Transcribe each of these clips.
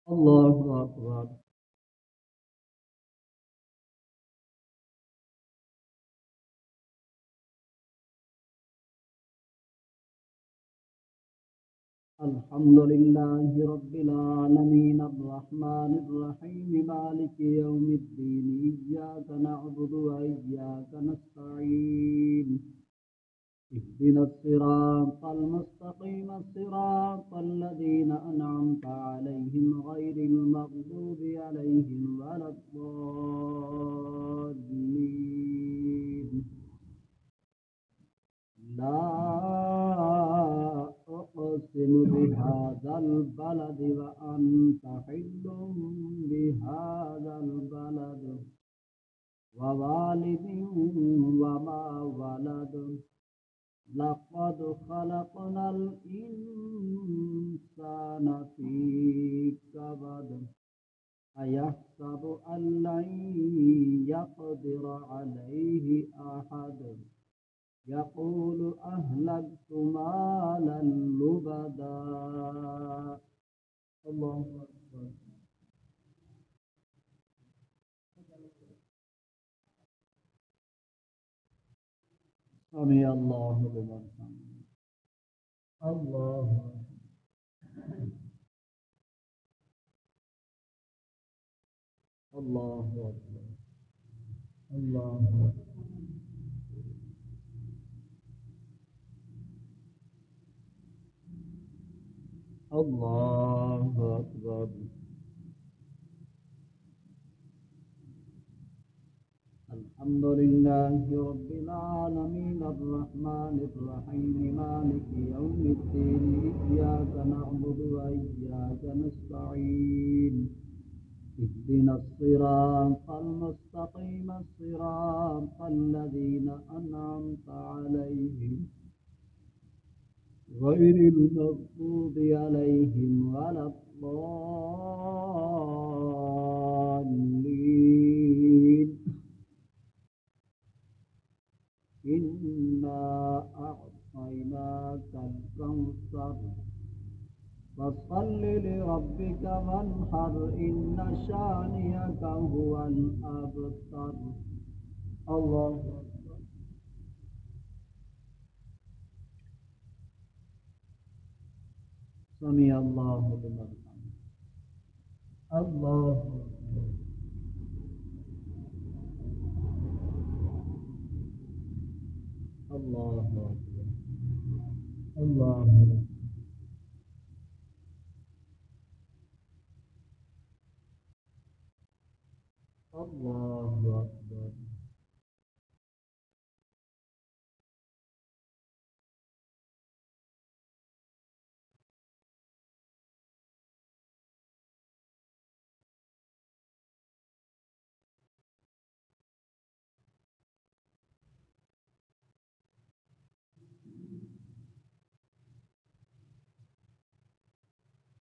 الله أكبر. الحمد لله رب العالمين الرحمن الرحيم مالك يوم الدين إياك نعبد وإياك نستعين اهدنا الصراط المستقيم صراط الذين أنعمت عليهم غير المغضوب عليهم ولا الضالين. لا أقسم بهذا البلد وأنت حل بهذا البلد ووالد وما ولد لقد خلقنا الإنسان في كبد أيحسب أن لن يقدر عليه أحد يقول أهلكت مالا لبدا. الله أكبر. سمع الله لمن حمده. الله الله أكبر. الله الله أكبر. الحمد لله رب العالمين الرحمن الرحيم مالك يوم الدين إياك نعبد وإياك نستعين اهدنا الصراط المستقيم صراط الذين أنعمت عليهم غير المغضوب عليهم ولا الضالين. إنا أعطيناك الكوثر فصل لربك وانحر إن شانئك هو الأبتر. الله أكبر. سمع الله لمن حمده. الله أكبر. الله أكبر. الله أكبر. الله أكبر.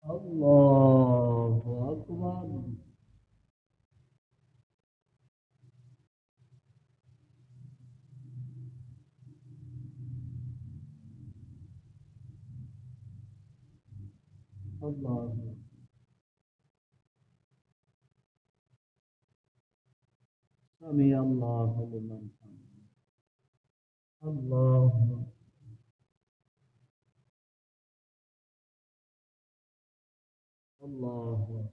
الله أكبر. الله سمع الله لمن حمده. الله الله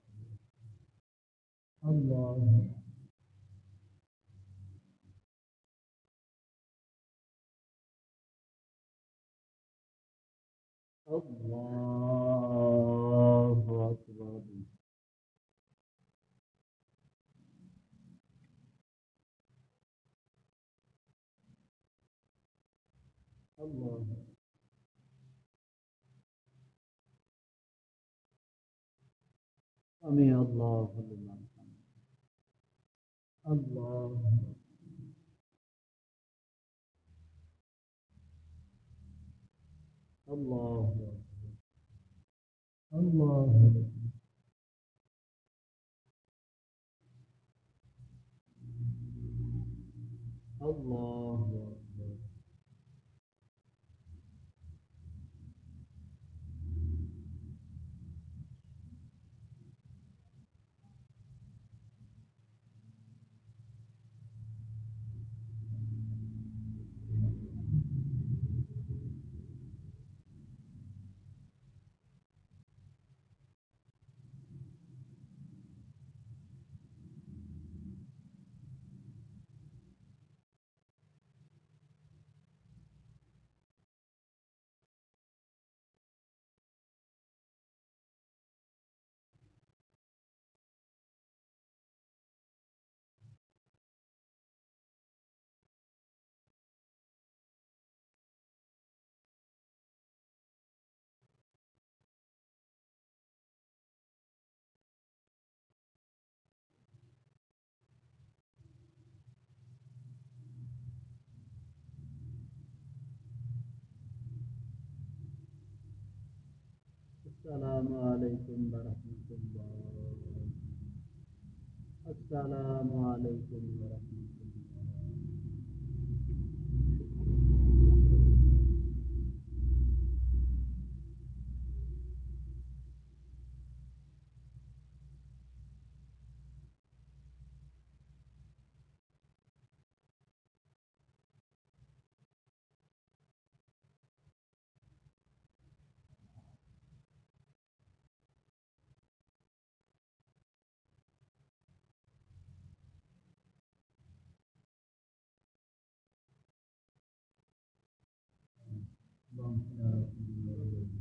الله الله أكبر. الله سمع الله لمن حمده. الله الله الله الله أكبر. السلام عليكم ورحمة الله. السلام عليكم ورحمة الله. اللهم صل على سيدنا محمد.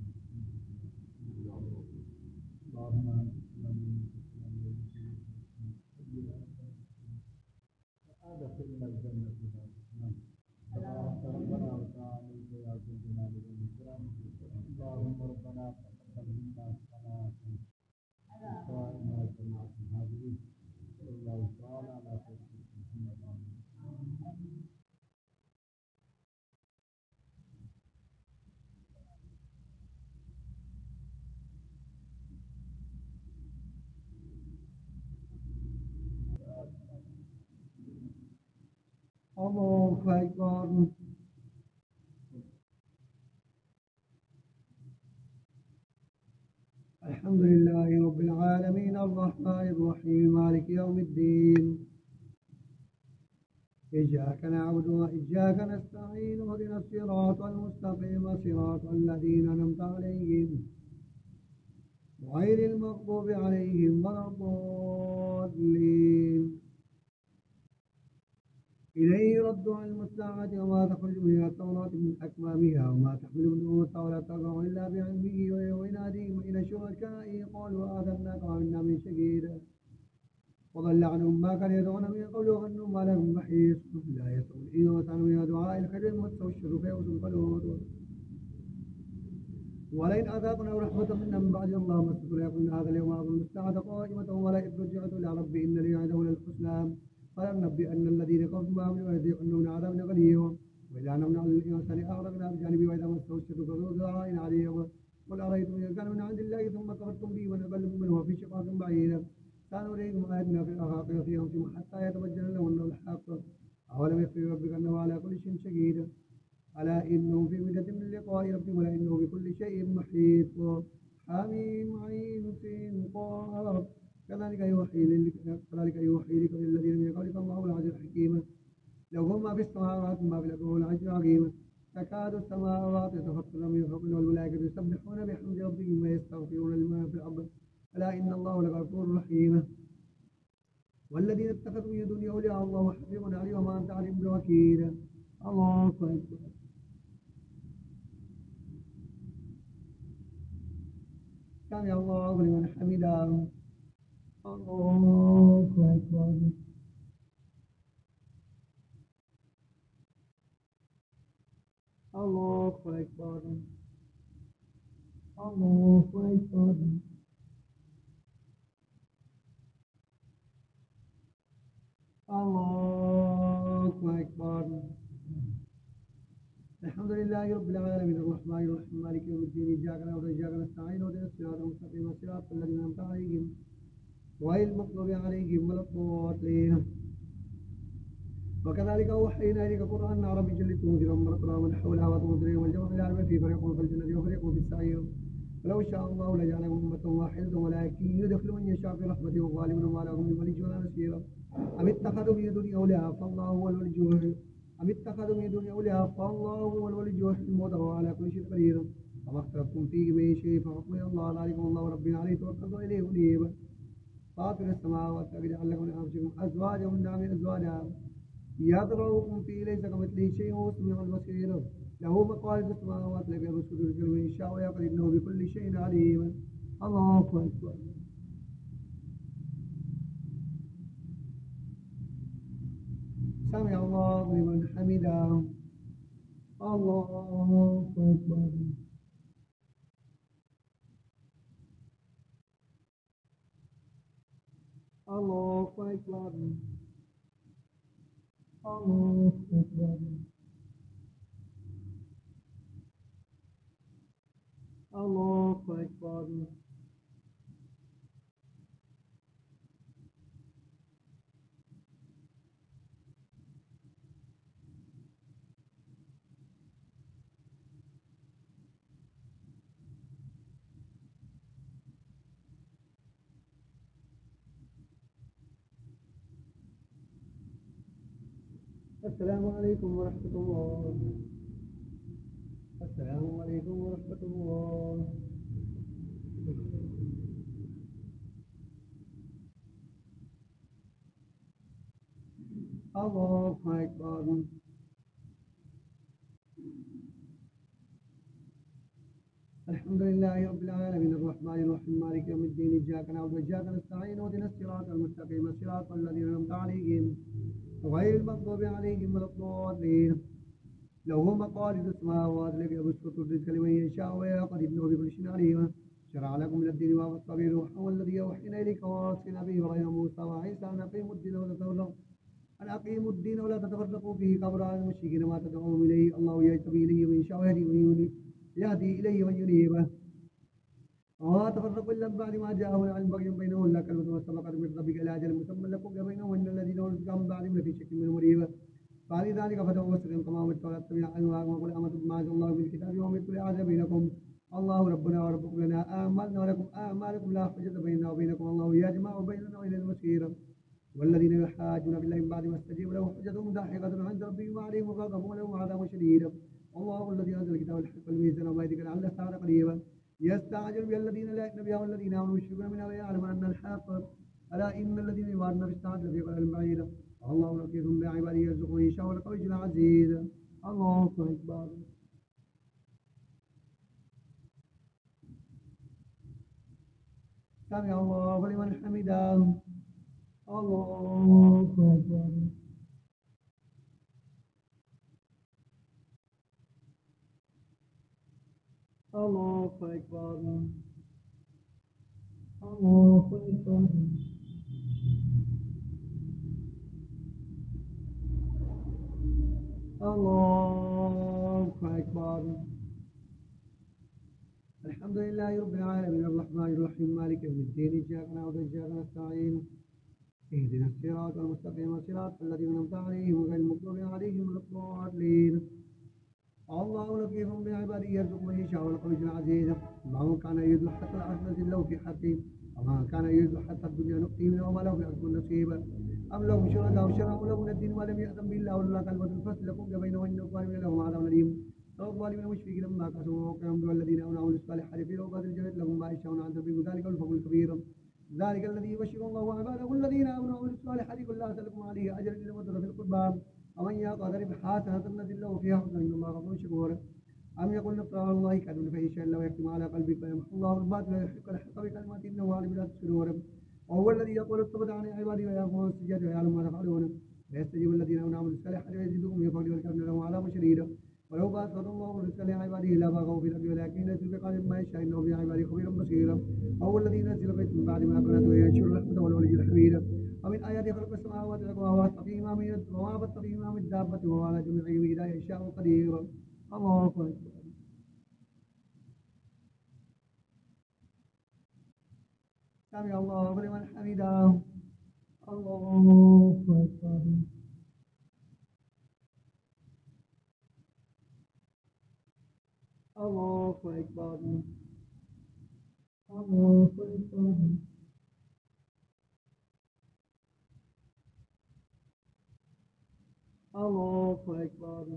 اللهم أدخلنا الجنة بها. تبارك ربنا وتعالى يا ذو الجلال والإكرام. اللهم ربنا تقبل منا الصلاة والقائمة جماعة الحاضرين. صلى الله تعالى على سيدنا محمد. الله أكبر. الحمد لله رب العالمين الرحمن الرحيم مالك يوم الدين. إياك نعبد وإياك نستعين اهدنا الصراط المستقيم صراط الذين أنعمت عليهم غير المغضوب عليهم ولا الضالين. إليه يرد علم الساعة وما تخرج من الثمرات من أكمامها وما تحمل من أنثى ولا تضع إلا بعلمه ويناديهم إلى شركائه قالوا آذناك ومنا من شهيد وضل عنهم ما كانوا يدعون من قبل وظنوا ما لهم محيص لا يسمع الإنس من دعاء الخير مسه الشر فيئوس قنوط. ولئن أذاقنا رحمة منا من بعد الله مسته ليقولن هذا اليوم أظن الساعة قائمة ولئن رجعت إلى ربي إن لي عنده للحسنى فلننبئن الذين كفروا بعملوا ولنذيقنهم من عذاب غليظ. وإذا أنعمنا على الإنسان أعرضنا بجانبه وإذا مسه الشر فذو دعاء عليم. قل أرأيتم إن كان من عند الله ثم كفرتم به ومن أضل ممن هو في شقاق بعيد. سنريهم آياتنا في الآفاق وفي أنفسهم حتى يتبين لهم أنه الحق. أولم يكفي ربك أنه على كل شيء شهيد. ألا إنه في مدة من لقاء ربهم ولا إنه بكل شيء محيط. حميم عين سين قاف كذلك يوحي لك للذين من قبلك الله العزيز الحكيم. له ما في السماوات وما في الأرض والعزيز العظيم. تكاد السماوات يتفطرن من فوقهن والملائكة يسبحون بحمد ربهم ويستغفرون لمن في الأرض ألا إن الله لغفور رحيم. والذين اتخذوا من دونه أولياء الله حفيظ عليهم وما أنت عليهم بوكيل. الله أكبر. سمع الله لمن حمده. الله أكبر. الله أكبر. الله أكبر. الله أكبر. الحمد لله رب العالمين الرحمن الرحيم مالك يوم الدين إياك نعبد وإياك نستعين اهدنا الصراط المستقيم صراط الذين أنعمت عليهم غير المغضوب عليهم ولا الضالين. وكذلك أوحينا إليك قرآنا عربيا لتنذر أم القرى ومن حولها وتنذر يوم الجمع العالم فيه فريق في الجنة وفريق في السعير. ولو شاء الله لجعلهم أمة واحدة ولكن يدخل من يشاء في رحمته والظالمون ما لهم من ولي ولا نصير. أم اتخذوا من دون أولياء فالله هو الولي. أم اتخذوا من دون أولياء فالله هو الولي الموت وهو على كل شيء قدير. وما اختلفتم فيه من شيء فحكم الله ذلكم الله ربنا عليه توكلت وإليه أنيب. فاطر السماوات يجعل لكم من أنفسكم أزواجا من نعم أزواجا يضربكم فيه ليس كمثله شيء وهو السميع البصير. له مقاليد السماوات التي يبسط رزقه من يشاء ويقدر إنه بكل شيء عليم. الله أكبر. سمع الله لمن حمده. الله أكبر. الله أكبر. الله أكبر. الله أكبر. السلام عليكم ورحمة الله. السلام عليكم ورحمة الله. الله أكبر. الحمد لله رب العالمين الرحمن الرحيم مالك يوم الدين إياك نعبد وإياك نستعين اهدنا الصراط المستقيم صراط الذين أنعمت عليهم غير المغضوب عليهم ولا الضالين. له مقاليد السماوات التي يبسط الرزق لمن يشاء ويقدر إنه بكل شيء عليم. شرع لكم من الدين ما وصى به نوحا والذي أوحينا إليك وواصينا به وبين موسى وعيسى أن أقيموا الدين ولا تفرقوا ولا تتفرقوا فيه كبر على المشركين ما تدعوهم إليه. الله يجتبي إليه من يشاء يهدي إليه من ينيب. وما تفرقوا إلا من بعد ما جاءهم العلم بغيا بينهم لا كلمة سبقت من ربك إلى أجل مسمى لكم بينهم وإن الذين أوتوا الكتاب من بعدهم لفي شك منه مريب. فلذلك فتوى واستقم كما أمرت ولا تتبع أهواءهم وقل آمنت بما أنزل الله من الكتاب وأمرت لأعدل بينكم الله ربنا وربكم لنا أعمالنا ولكم أعمالكم لا حجة بيننا وبينكم الله يجمع بيننا وإلى المصير. والذين يحاجون بالله من بعد ما استجيب له حجتهم داحقة عند ربهم وعليهم غضب ولهم عذاب شديد. الله الذي أنزل الكتاب الحق والميزان وما يدرك لعل الساعة قريبا. يستعجل بها الذين لا يؤمنون بها والذين آمنوا يشركون منها ويعلمون أن الحق ألا إن الذين يمارون في الساعة لفي ضلال بعيد. الله لطيف بعباده يرزق من يشاء والقوي العزيز. الله أكبر. سمع الله لمن حمده. الله أكبر. الله أكبر. الله أكبر. الله أكبر. الحمد لله رب العالمين الرحمن الرحيم مالك يوم الدين إياك نعبد وإياك نستعين اهدنا الصراط المستقيم صراط الذين أنعمت عليهم غير المغضوب عليهم ولا الضالين. الله لطيف بعباده يرزق من يشاء والقوي العزيز. ما كان يريد حتى الأرض له في حقه وما كان يريد حتى الدنيا نؤتيه منها وما له في الأرض نصيبا. أم لهم شركاء شرعوا لهم من الدين ولم يأذن به الله ولولا كلمة الفصل لقضي بينهم وإن الظالمين لهم عذاب أليم. الظالمين مشفقين مما كسبوا وكانوا الذين آمنوا وعملوا الصالحات في روضات الجنة لهم ما يشاءون عند ربهم ذلك الفضل الكبير. ذلك الذي يبشر الله عباده الذين آمنوا وعملوا الصالحات كلها سلكم عليه أجر إلا مدة في القربى. ومن يقدر بحسنة نزل له فيها حسنا إن الله غفور شكور. أم يقول افترى الله كذب فإن الله يختم على قلبك فيمحو الله الباطل ويحق الحق بكلماته إنه عليم بذات الصدور. وهو الذي يقول اتبت عن عبادي ويأمر السجاد ويعلم ما تفعلون ويستجيب الذين آمنوا وعملوا الصالحات ويزيدهم من فضله والكافرين لهم عذاب شديد. ولو باسط الله الرزق لعباده لبغوا في الأرض ولكن ينزل بقدر ما يشاء إنه بعباده خبير بصير. وهو الذي ينزل الغيث من بعد ما قنطوا وينشر الرحمة والولي الحميد. ومن آياته خلق السماوات والأرض وما بث فيهما من دابة وهو على جميعهم إذا يشاء قدير. الله أكبر. سمع الله لمن حمده. الله أكبر. الله أكبر. الله أكبر. الله أكبر.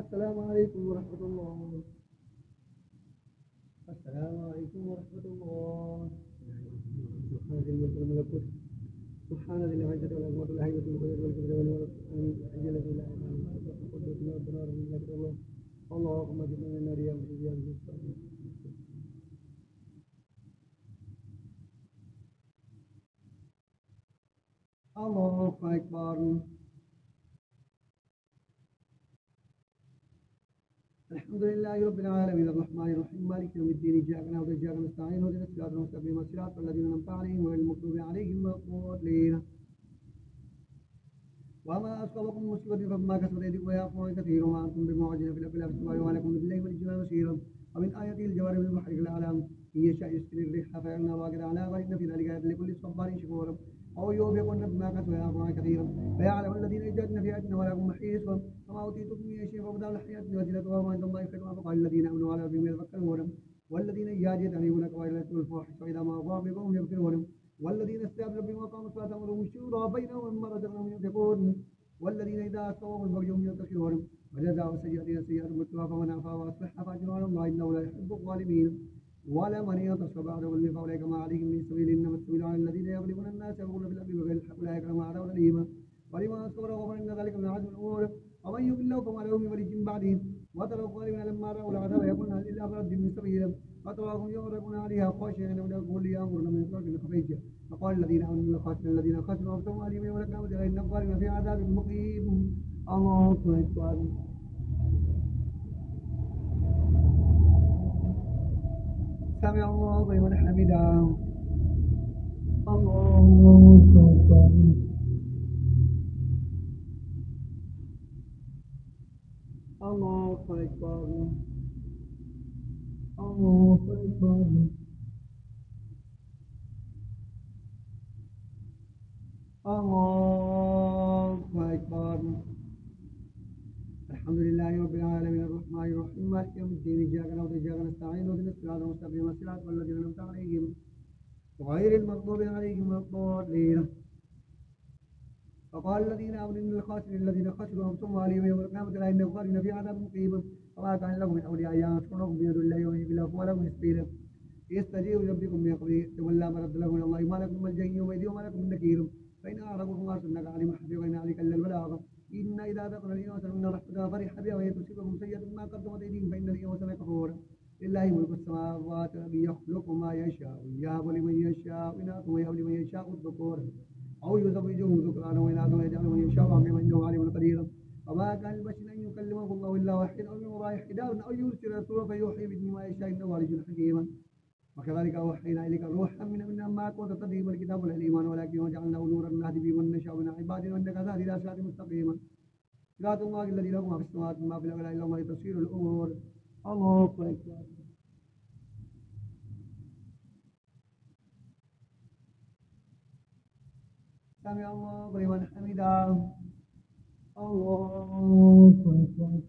السلام عليكم ورحمة الله. السلام عليكم ورحمة الله. سبحان ذي الملك والملكوت سبحان ذي العزة والعظمة والهيبة والقدرة والكبر والحي الذي لا إله إلا هو القدوس الدار من الله. اللهم اجعلنا من النار يا مجيب يا مجيب. أكبر. الحمد لله رب العالمين الرحمن الرحيم مالك يوم الدين إياك نعبد وإياك نستعين اهدنا الصراط المستقيم صراط الذين أنعمت عليهم غير المغضوب عليهم ولا الضالين. وما أصابكم من مصيبة فبما كسبت أيديكم ويعفو عن كثير وما أنتم بمعجزين في الأرض والسماء ولكم بالله والجبال بصيرا. ومن آياته الجوار في البحر كالأعلام إن يشاء يسكن الريح فيجعلنا راكدا على ظهره إن في ذلك آيات لكل صبار شكور. أو يوبقن بما كسبوا ويعفو عن كثير ويعلم الذين يجاهدون في آياتنا ولكم محيص. وما أوتيتم من شيء فمتاع الحياة وزينتها وما عند الله خير وأبقى للذين آمنوا على ربهم يتوكلون. والذين يجاهدون كبائر الفواحش وإذا ما أطاعوا بهم يغفرون. والذين استجابوا ربهم وقاموا الصلاة أمرهم شورى بينهم ومما رزقناهم ينفقون. والذين إذا أصابهم البغي هم ينتصرون. وجزاء السيئة سيئة مثلها فمن عفا وأصلح فأجر على الله إنه لا يحب الظالمين. ولمن ينتصر بعد ظلمه فأولئك ما عليهم من سبيل إنما السبيل على الذين يغلبون الناس يبغون في الأرض بغير الحق أولئك لهم عذاب أليم. ولمن أصبر وغفر إن ذلك من عزم الأمور. ومن يضل الله فما له من ولي من بعده. وترى الظالمين لما رأوا العذاب يقولون هل إلا برد من سبيل. فتراهم يغرقون عليها خاشعين ولكم يأمرون من فوق الخفيج. فقال الذين آمنوا للخاسرين الذين خسروا أنفسهم أليم يوم القيامة إن الظالمين في عذاب مقيم. الله أكبر. سمع الله لمن حمده. الله أكبر. الله أكبر. الله أكبر. الله أكبر. الحمد لله رب العالمين الرحمن الرحيم مالك يوم الدين إياك نعبد وإياك نستعين اهدنا الصراط المستقيم صراط الذين أنعمت عليهم غير المغضوب عليهم ولا الضالين. فقال الذين آمنوا إن الخاسرين الذين خسروا أنفسهم وأهليهم يوم القيامة لا إن الظالمين في عذاب مقيم. وما كان لهم من أولياء ينصرونهم بيد الله ويهدي الله ولا من سبيل. يستجيب ربكم من قبل تولى مرد له من الله ما لكم من ملجأ يومئذ وما لكم من نكير. فإن أعرضوا فما أرسلناك عليهم حفيظا إن عليك إلا البلاغ. إن إذا ذكرنا الإنسان منا رحمتها فرح بها وهي تصيبهم سيئة ما قدمت أيديهم فإن الإنسان كفور. لله ملك السماوات والأرض يخلق ما يشاء يهب لمن يشاء إناثا ويهب لمن يشاء الذكور أو يزوجهم ذكرانا وإناثا ويجعل من يشاء عقيما إنه عليم قدير. وما كان لبشر أن يكلمه الله إلا وحيدا أو من وراء حجاب أو يرسل رسولا فيوحي بإذنه ما يشاء إنه عليم حكيم. وكذلك أوحينا إليك روحا من أمرنا ما كنت تدري ما الكتاب ولا الإيمان ولكن وجعلناه نورا نهدي به من نشاء من عبادنا وإنك تهدي إلى صراط مستقيم. صراط الله الذي له ما في السماوات وما في الأرض إلا الله تسير الأمور. الله أكبر. سمع الله لمن حمده. الله أكبر.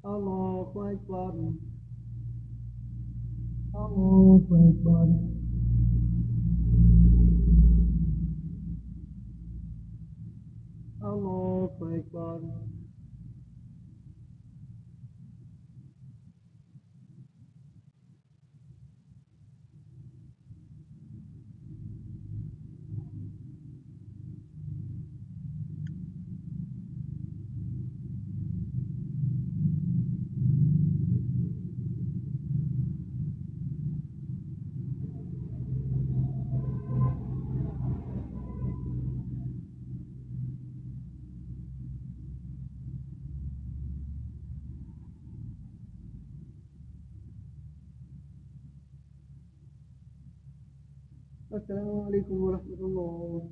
الله أكبر. الله أكبر. الله أكبر. السلام عليكم ورحمة الله.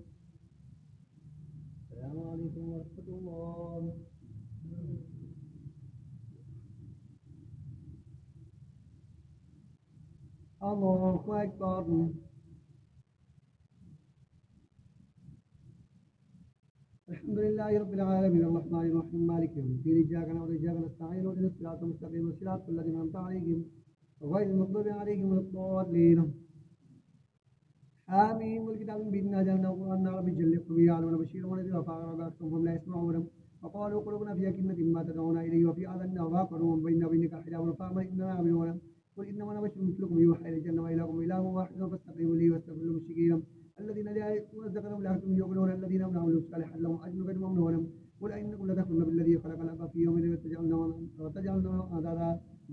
السلام عليكم ورحمة الله. الله أكبر. الحمد لله رب العالمين الرحمن الرحيم مالك يوم الدين إياك نعبد وإياك نستعين اهدنا الصراط المستقيم صراط الذين أنعمت عليهم غير المغضوب عليهم ولا الضالين. آمين. والكتاب بإنا جعلناه قرآنا عربيا ليكتب يعلمون بشيرا ونذيرا فأعرض أكثرهم لا يسمعون. وقالوا قلوبنا في أكنة مما تدعونا إليه وفي آذاننا وقر وبيننا وبينك حجاب فآمن إننا عاملون. قل إنما أنا بشر مثلكم يوحى إلي أنما إلهكم إله واحد فاستقيموا لي واستغفروا للمشركين الذين لا يؤمنون ذكرهم لهم يؤمنون الذين آمنوا الصالحات لهم أجر غير ممنون. قل أئنكم لتكفرون بالذي خلق الأرض في يومين وتجعلون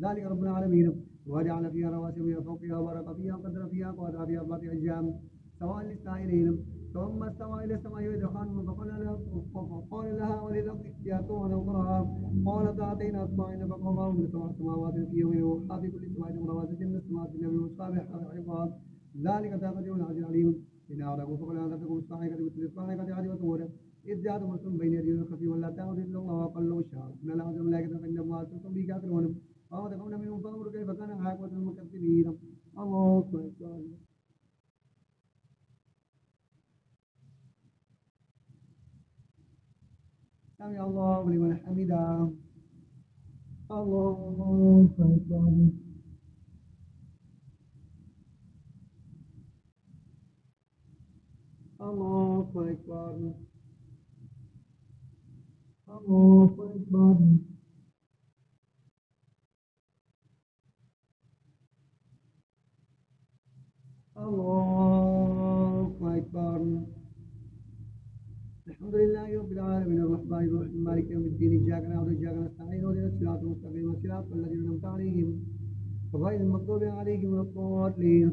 ذلك رب العالمين. وجعل فيها رواسي من فوقها وبرك فيها وقدر فيها قوتها في 4 أيام سواء للسائلين ثم استوى إلى السماء وهي دخان فقال لها وللأرض ائتيا طوعا أو كرها قالت أتينا طائعين فقضاهن من 7 سماوات في يوم وأوحى في كل سماء رواسي من السماوات النبي والصالح حفاظ ذلك تقدير العزيز العليم إن أعرفوا فقل أنذرتكم الصاعقة مثل الصاعقة عاد وثورا إذ جاءتهم رسول بين يديه الخفي ولا تعبدوا إلا الله وقال له الشهر إن العزيز الملائكة فإن ما أرسلتم به كافرون فما تكون منهم فانظروا كيف كان عاقبة المكذبين الله أكبر سمع الله لمن حمده الله أكبر الله أكبر الله أكبر الله أكبر الحمد لله رب العالمين الرحمن الرحيم مالك يوم الدين إياك نعبد وإياك نستعين اهدنا الصراط المستقيم صراط الذين أنعمت عليهم غير المغضوب عليهم ولا الضالين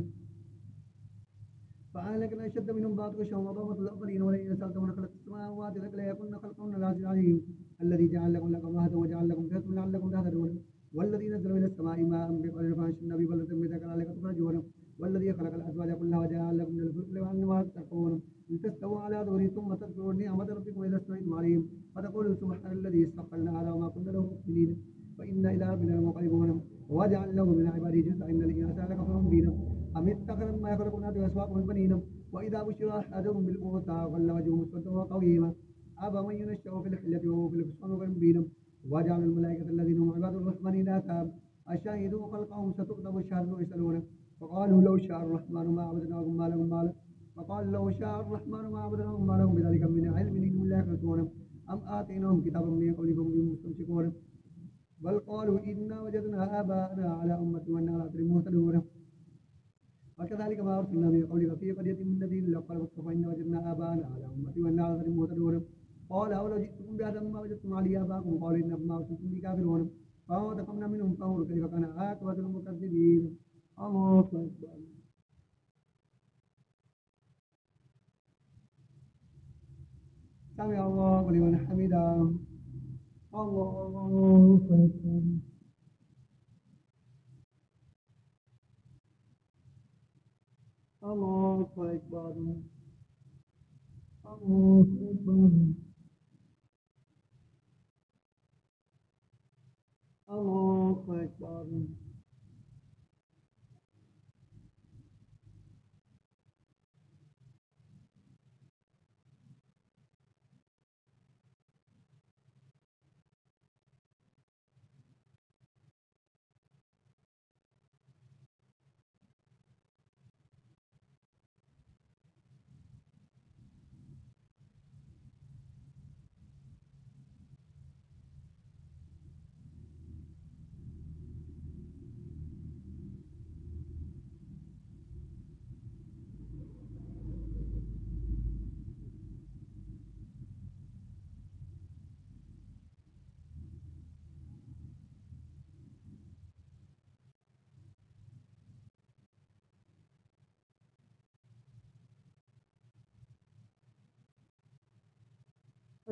فأهلكنا أشد منهم بأطشا وضربت الأولين ولئن سألتهم خلق السماوات لك لا يكن خلقهن العزيز العليم الذي جعل لكم مهدا وجعل لكم جسما لعلكم تهتدون والذي نزل من السماء ماء بقدر فأنشرنا به بلدة ميتا كذلك تخرجون والذي خلق الأزواج كلها وجعل لكم من الفلك وأنواع تركبون إن تستووا على ظهره ثم تذكروا نعمة ربكم إذا استويتم عليهم فتقولوا سبحان الذي سخر لنا هذا وما كنا له مقرنين فإنا إلى ربنا لمنقلبون وجعل له من عباده جزءا إن الإنسان لكفر مبين أم اتخذ ما يخلق الناس وأسواقهم البنين وإذا بشر أحدهم بالأنثى ظل وجهه مسودا وقويما أفمن ينشأ في الحلة وهو في الفصل غير مبين وجعل الملائكة الذين هم عباد الرحمن إناثا أشهدوا خلقهم ستكتب الشهادة ويسألون فقالوا لو شاء الرحمن ما عبدناهم ما لهم مال فقال لو شاء الرحمن ما عبدناهم ما لهم بذلك من علم إنهم لا يخلصون أم آتيناهم كتابا من قبلكم بهم مستمسكون بل قالوا إنا وجدنا آباءنا على أمة وإنا على أثر مهتدون وكذلك ما أرسلنا من قبلك في قرية من نذير إلا قال مصطفى إنا وجدنا آباءنا على أمة وإنا على أثر مهتدون قال أولو جئتكم بهذا ما وجدتم عليه آباءكم قالوا إن ما أرسلتم به كافرون فما انتقمنا منهم فانظروا كيف كان عاقبة المكذبين الله أكبر سمع الله لمن حمده الله أكبر الله أكبر الله أكبر الله أكبر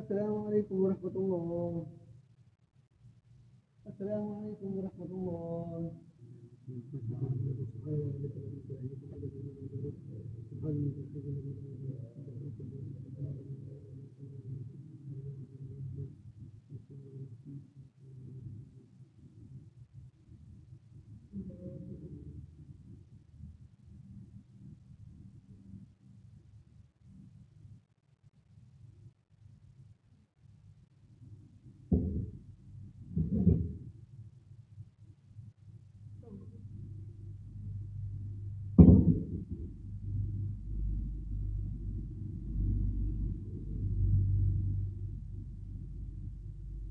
السلام عليكم ورحمة الله السلام عليكم ورحمة الله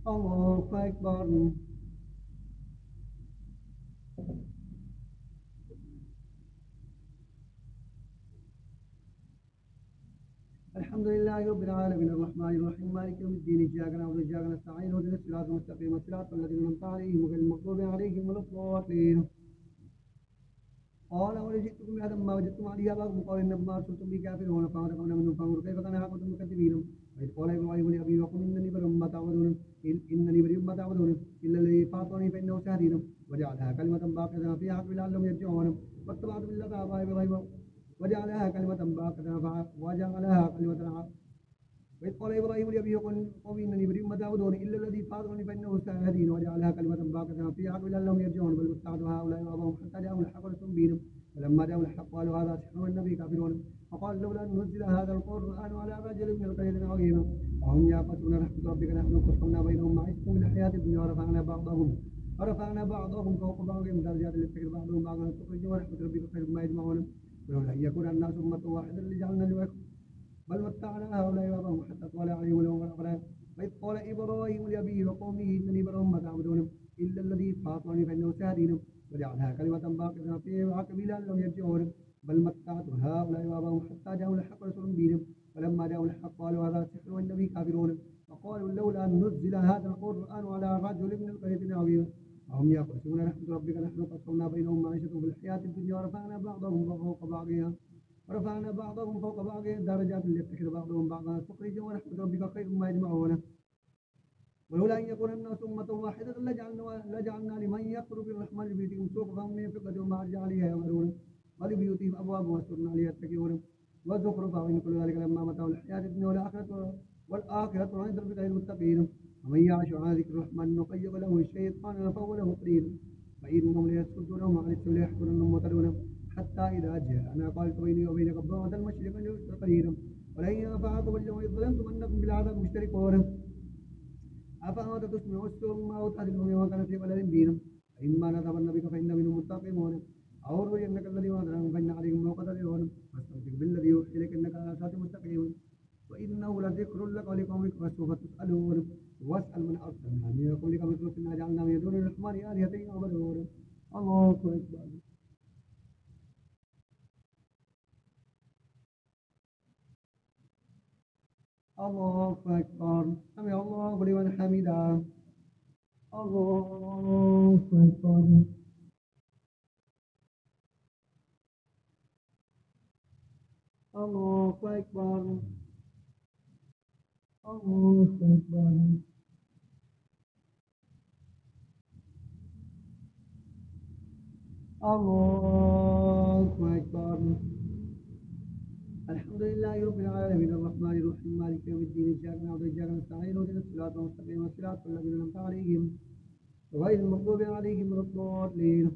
الله أكبر الحمد لله رب العالمين الرحمن الرحيم مالك يوم الدين إياك نعبد وإياك نستعين اهدنا الصراط المستقيم صراط الذين أنعمت عليهم غير المغضوب عليهم ولا الضالين قال ولو جئتكم بهذا ما وجدتم عليه آباءكم قالوا إنما أرسلتم به كافرون فانتقمنا منهم فانظروا كيف كان عاقبة المكذبين وإذ قال إبراهيم لأبيه وقل إنني بريء مما تعبدون إنني بريء مما تعبدون إلا الذي فاطرني فإنه سيهدين وجعلها كلمة باقية في عقب لعلهم يرجعون واتبعت ملة آبائي إبراهيم وجعلها كلمة باقية وجعلها كلمة وإذ قال إبراهيم لأبيه قوم إنني بريء مما تعبدون إلا الذي فاطرني فإنه سيهدين وجعلها كلمة باقية في عقب لعلهم يرجعون بل متعت هؤلاء وآباهم حتى جاءهم الحق ورسول بينهم فلما جاءوا الحق قالوا هذا سحر والنبي كافرون فقال لولا أن نزل هذا القرآن على رجل من القرية عظيم وهم يقصون رحمة ربك نحن قسمنا بينهم معيشتهم من الحياة الدنيا ورفعنا بعضهم فوق بعض درجات ليتخذ بعضهم بعضا تخرج ورحمة ربك خير مما يجمعون ولولا أن يكون الناس أمة واحدة لجعلنا لملك بل متعنا هؤلاء وآباهم حتى طال عليهم اليوم والآخرة وإذ قال إبراهيم لأبيه وقومه إنني بريء مما تعبدون إلا الذي فاطرني فإنه سيهدين وجعلها كلمة باقية في عقب لعلهم يرجعون بل متعت هؤلاء وآباهم حتى جاءوا الحق ورسول بينهم فلما جاءوا الحق قالوا هذا سحر والنبي كافرون فقالوا لولا أن نزل هذا القرآن على رجل من القرية عظيم وهم يقسمون رحمة ربك نحن قسمنا بينهم معيشتهم في الحياة الدنيا ورفعنا بعضهم فوق بعض درجات ليتخذ بعضهم بعضا سخريا ورحمة ربك خير مما يجمعون ولولا أن يكون الناس أمة واحدة لجعلنا لمن يكفر بالرحمن لبيوتهم سقفا من فضة ومعرج عليها يعملون ولبيوتهم أبواب وسرا عليها يتكئون وزخرفا وإن كل ذلك لما متاع الحياة الدنيا والآخرة عند ربك للمتقين ومن يعش عن ذكر الرحمن نقيض له الشيطان فهو له قرين فإنهم ليصدونهم عن السبيل يحسبونهم مهتدون حتى إذا جاءنا قالت بيني وبينك بعد المشرق قليلا ولن ينفعكم اليوم إذ ظلمتم أنكم بالعذاب مشتركون أفأنت تسمع الصم أو تهدي العمي وكان في بلد بين فإما نذهبن بك فإن منهم منتقمون أو نرينك الذي وعدناهم فإن عليهم مقتدرون فاستمسك بالذي يوحي إليك إنك على صراط مستقيم وإنه لذكر لك ولقومك فسوف تسألون واسأل من أرسلنا من قبلك من رسلنا جعلنا من دون الرحمن آلهة يعبدون الله أكبر الله أكبر سمع الله لمن حمده الله أكبر الله أكبر الله أكبر الله أكبر الحمد لله رب العالمين الرحمن الرحيم مالك يوم الدين إياك نعبد وإياك نستعين اهدنا الصراط المستقيم صراط الذين أنعمت عليهم غير المغضوب عليهم ولا الضالين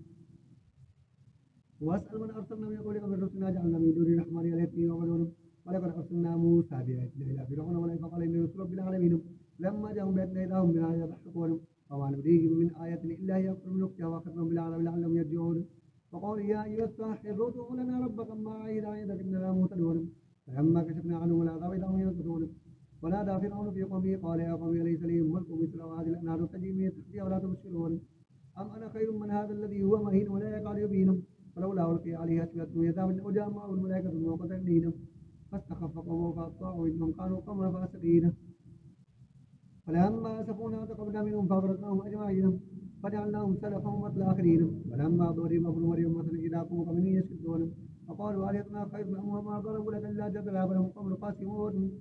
واسأل من أرسلنا من قبلك من رسلنا جعلنا من دون الرحمن آلهة يعبدون ولقد أرسلنا موسى بآياتنا إلى فرعون وملئه فقال إني رسول رب العالمين لما جاءهم بآياتنا إذا هم بها يضحكون وما نريهم من آية إلا هي أكبر من أختها وأخذناهم بالعذاب لعلهم يرجعون فقال يا أيها الساحر ادع لنا ربك ما عهد عندك إننا مهتدون فلما كشفنا عنهم العذاب إذا هم ينكثون ونادى فرعون في قومه قال يا قوم أليس لي ملك مصر وهذه الأنهار تجري من تحتي ولا تبصرون أم أنا خير من هذا الذي هو مهين ولا يكاد يبين فلولا ألقي عليه أسئلة من يذهب وجاء معه الملائكة المقترنين فاستخف قومه فأطاعوا إنهم كانوا قوما فاسقين فلما أسفونا انتقمنا منهم فأغرقناهم أجمعين فجعلناهم سلفا والآخرين ولما ضرب ابن مريم مثلا إذا قوم قومه يسجدون فقالوا آلهتنا خير أم ما ضربوا لك إلا جدلا بل هم قوم قاسمون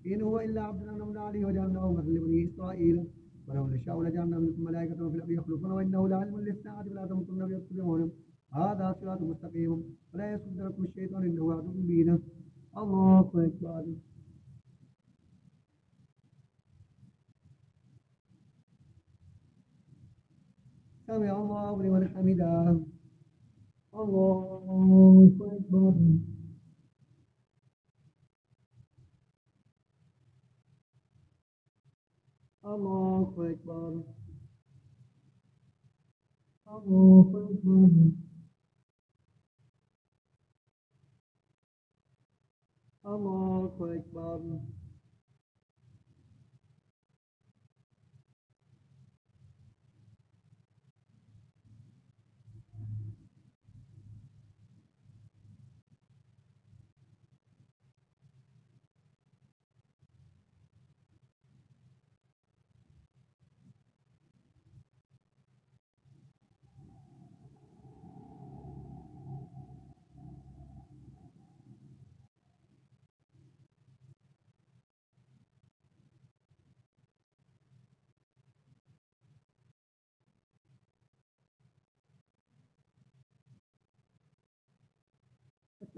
إن هو إلا عبد أنعمنا عليه وجعلناه مثلا لبني إسرائيل ولو نشاء لجعلنا منكم ملائكة في الأرض يخلفون وإنه لعلم للساعة فلا تموتن بيتبعون هذا صراط مستقيم ولا يصدكم الشيطان إنه عدو مبين الله أكبر سمع الله لمن حمده الله أكبر الله أكبر الله أكبر الله أكبر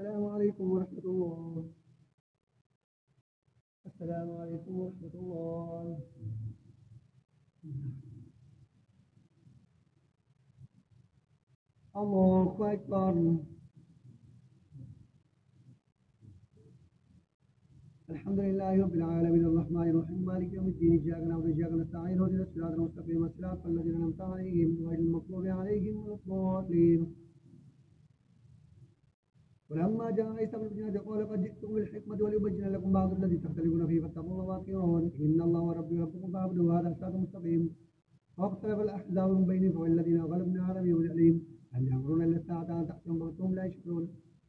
السلام عليكم ورحمة الله. السلام عليكم ورحمة الله. الله أكبر. الحمد لله رب العالمين الرحمن الرحيم مالك يوم الدين إياك نعبد وإياك نستعين اهدنا الصراط المستقيم صراط الذين أنعمت عليهم غير المغضوب عليهم ولا الضالين. ولما جاء عيسى بن مريم قال قد جئتكم بالحكمة وليبين لكم بعض الذي تختلفون فيه فاتقوا الله وأطيعون إن الله ربي وربكم فاعبدوه هذا صراط مستقيم. واختلف الأحزاب من بينهم والذين غلبنا على يوم الأليم هل ينظرون إلا الساعة أن تأتيهم بغتة لا يشعرون.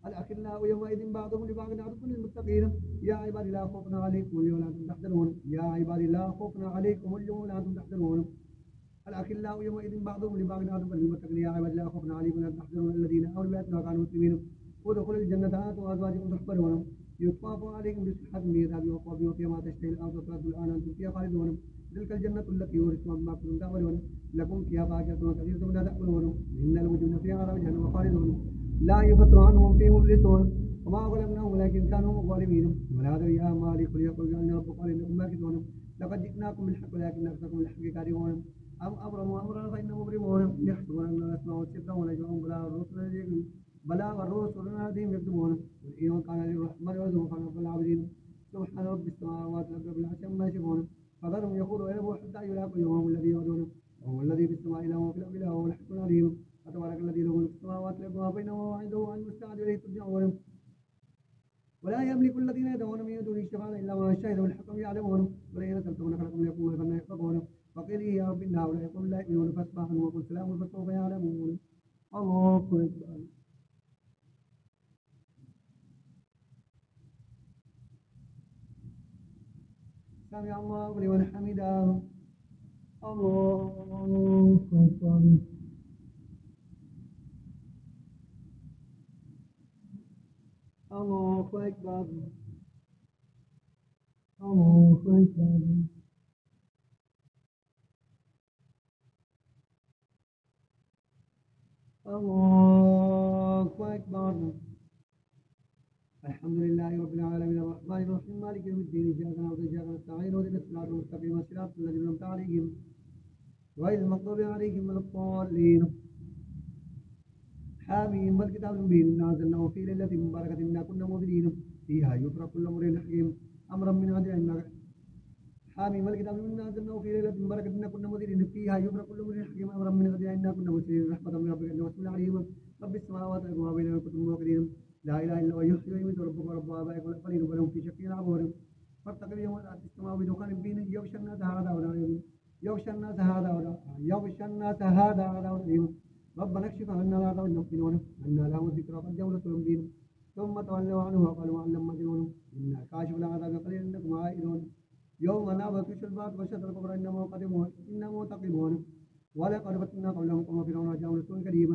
الأخلاء يومئذ بعضهم لبعض عدو للمتقين يا عبادي لا خوف عليكم اليوم ولا أنتم تحزنون يا عبادي لا خوف عليكم اليوم ولا أنتم تحزنون. الأخلاء يومئذ بعضهم لبعض عدو للمتقين يا عبادي لا خوف عليكم ولا تحزنون الذين آمنوا بآياتنا وكانوا مسلمين ادخلوا الجنة أنتم وأزواجكم تحبرون يطاف عليكم بسحاب من ذهب وقوب وفيها ما تشتهي الأرض وتردوا الآن أنتم فيها خالدون تلك الجنة التي يورثها بما كنتم تعملون لكم فيها فاكهة وكثير منها تأكلون إن المجرمين فيها عذاب جهنم خالدون لا يفتر عنهم فيه مبلسون وما ظلمناهم ولكن كانوا ظالمين ونادوا يا مالك ليقضي عنا ربك قال إنكم ماكثون لقد جئناكم بالحق ولكن أكثركم بالحق كارهون أم أبرموا أمرا فإنهم مبرمون يحسبون أن لا يسمعوا السر ونجعهم بلا الرسل لديهم يكتبون والإيمان كان للرحمن ولدهم فنفع العابدين سبحان رب السماوات والأرض رب العرش عما يصفون فذرهم يقولوا ويلبوا حتى يلاقوا يومهم الذي يوعدون وهو الذي في السماء إله وفي الأرض إله وهو الحق العليم فتبارك الذي له ملك السماوات والأرض وما بينهما وعنده علم الساعة إليه ترجعون ولا يملك الذين يدعون من دونه الشفاعة إلا من شهد بالحق يعلمون ولئن سألتم خلقكم ليقولون فأنا يؤفكون فقيل يا رب إن هؤلاء قوم لا يؤمنون فاصفح عنهم وقل سلام فسوف يعلمون. الله أكبر. سمع الله لمن حمده. الله أكبر. الله أكبر. الله أكبر. الله أكبر. الحمد لله رب العالمين الرحمن الرحيم مالك يوم الدين إياك نعبد وإياك نستعين اهدنا الصراط المستقيم صراط الذين أنعمت عليهم غير المغضوب عليهم ولا الضالين. حاميم والكتاب المبين إنا أنزلناه في ليلة مباركة إنا كنا منذرين فيها يفرق كل أمر حكيم أمرا من عندنا. حاميم والكتاب المبين إنا أنزلناه في ليلة مباركة إنا كنا منذرين فيها يفرق كل أمر حكيم أمرا من عندنا إنا كنا مسلمين رحمة من ربك إنه بسم العليم رب السماوات والأرض وما بينهما كنتم موقنين لا إله إلا هو يحيي ويميت ربك ورب آبائكم الأولين ولهم في شك يلعبون فارتقب يوم تأتي السماء بدخان بين يغشى الناس هذا ولا يغشى الناس هذا ولا يغشى الناس هذا ولا ربنا اكشف عنا العذاب المؤمنون أنا لهم الذكرى قد جاءوا رسول دين ثم تولوا عنه وقالوا معلم مجنون إنا كاشف العذاب قليلا إنكم عائدون يوم نبطش البعض وشد الكبر إنما قدمون إنما تقدمون ولقد فتنا قبلهم قوم فرعون وجاءوا رسول كريم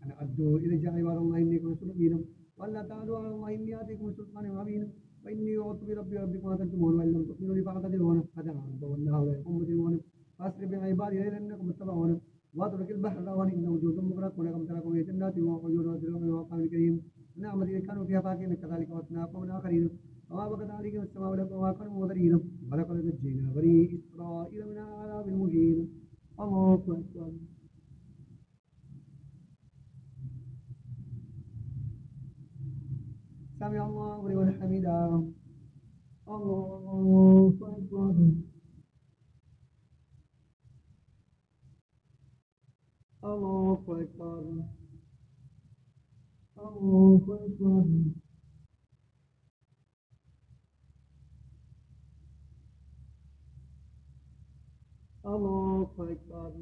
أنا أدعو إلى جاء عباد الله إني كنت رسول مبين ولا تعالوا على الله إني آتيكم سلطان مبين وإني أعوذ بربي ربكم أن تنتمون وإن لم تؤمنوا لي فاعتذرون فتعالوا والله لا يقوم مجرمون فأسر بعبادي ليلا إنكم متبعون واترك البحر رهوا إن وجود مغرقون كم تركوا من جنات وعيون وسلام وقام الكريم نعمة كانوا فيها فاكهين كذلك وأتناكم من آخرين وما بقت عليهم السماء والأرض وما كانوا منذرين ولقد نجينا بني إسرائيل من العذاب المهين. الله أكبر. سمع الله لمن حمده. الله أكبر. الله أكبر. الله أكبر. الله أكبر.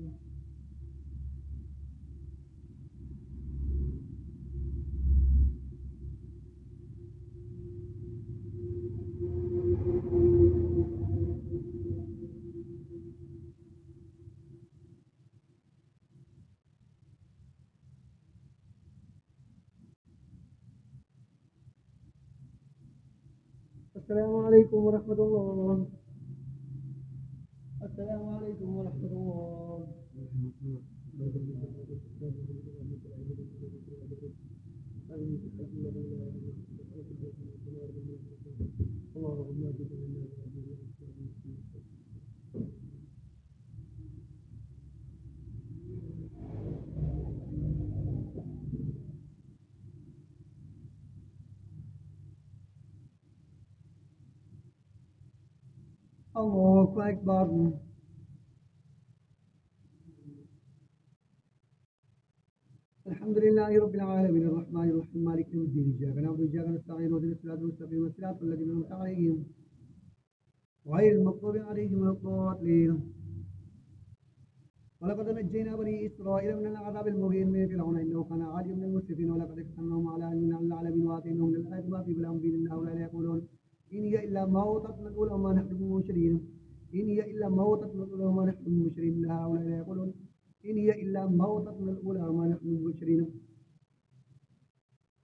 السلام عليكم ورحمة الله. السلام عليكم ورحمة الله. الله أكبر. الحمد لله رب العالمين الرحمن الرحيم مالك يوم الدين إياك نعبد وإياك نستعين اهدنا الصراط المستقيم صراط الذين أنعمت عليهم غير المغضوب عليهم ولا الضالين. ولقد نجينا بني إسرائيل من العذاب المهين من فرعون إنه كان عاليا من المسرفين ولقد فتناهم على علم على العالمين وآتيناهم من الآيات ما في بلاغ مبين إن هؤلاء لا يقولون إن هي إلا موتتنا الأولى وما نحن بمنشرين إن هي إلا موتتنا الأولى وما نحن بمنشرين إن هؤلاء لا يقولون إن هي إلا موتتنا الأولى وما نحن بمنشرين.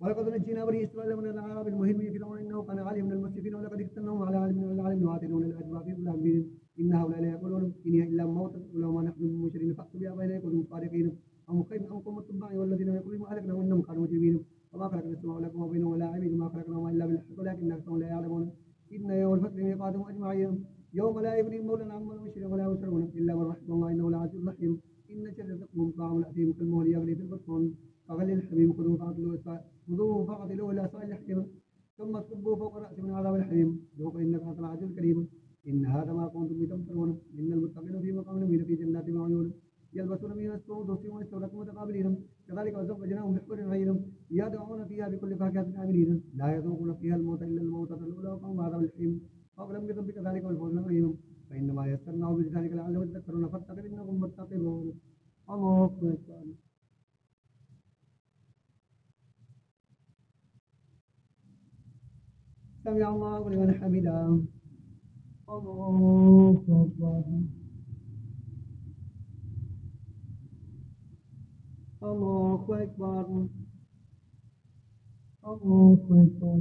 ولقد نجينا بني إسرائيل من العذاب المهين من فرعون إنه كان عاليا من المسرفين ولقد فتناهم على علم على العالمين وآتيناهم من الآيات ما في بلاغ مبين إن هؤلاء لا يقولون إن هي إلا موتتنا الأولى وما نحن بمنشرين فأتوا بآبائنا كنتم صادقين أم خير أم قوم التبع والذين يقولون ما أهلكناهم إنهم كانوا مجرمين وما خلقنا السماء والأرض وما بينهما لاعبين وما خلقناهما إلا بالحق ولكن أكثرهم لا يعلمون. إن يوم الفصل ميقاتهم أجمعين يوم لا يغني مولى عن مولى ولا ينصرون إلا من رحم الله إنه لعزيز رحيم. إن شجرتكم طعام الأثيم كالمهل يغلي في البطون كغلي الحميم خذوه فاعتلوه إلى سائل الحميم ثم صبوا فوق رأسه من عذاب الحميم ذوق إنك أنت العزيز الكريم. إن هذا ما كنتم به تمترون إن المتقين في مقام أمين في جنات وعيون يلبسون من السعود وسيم يستولون متقابلين كذلك وزوجناهم بحور عين يدعون فيها بكل فاكهة آمنين لا يذوقون فيها الموت إلا الموتة الأولى وقوم عذاب الحميم أولم بذنبك ذلك والفوز العظيم فإنما يسرناه بلسانك لعلهم يتذكرون فاتقوا إنكم متقون. الله أكبر. سمع الله لمن حمده. الله أكبر. الله أكبر. الله أكبر.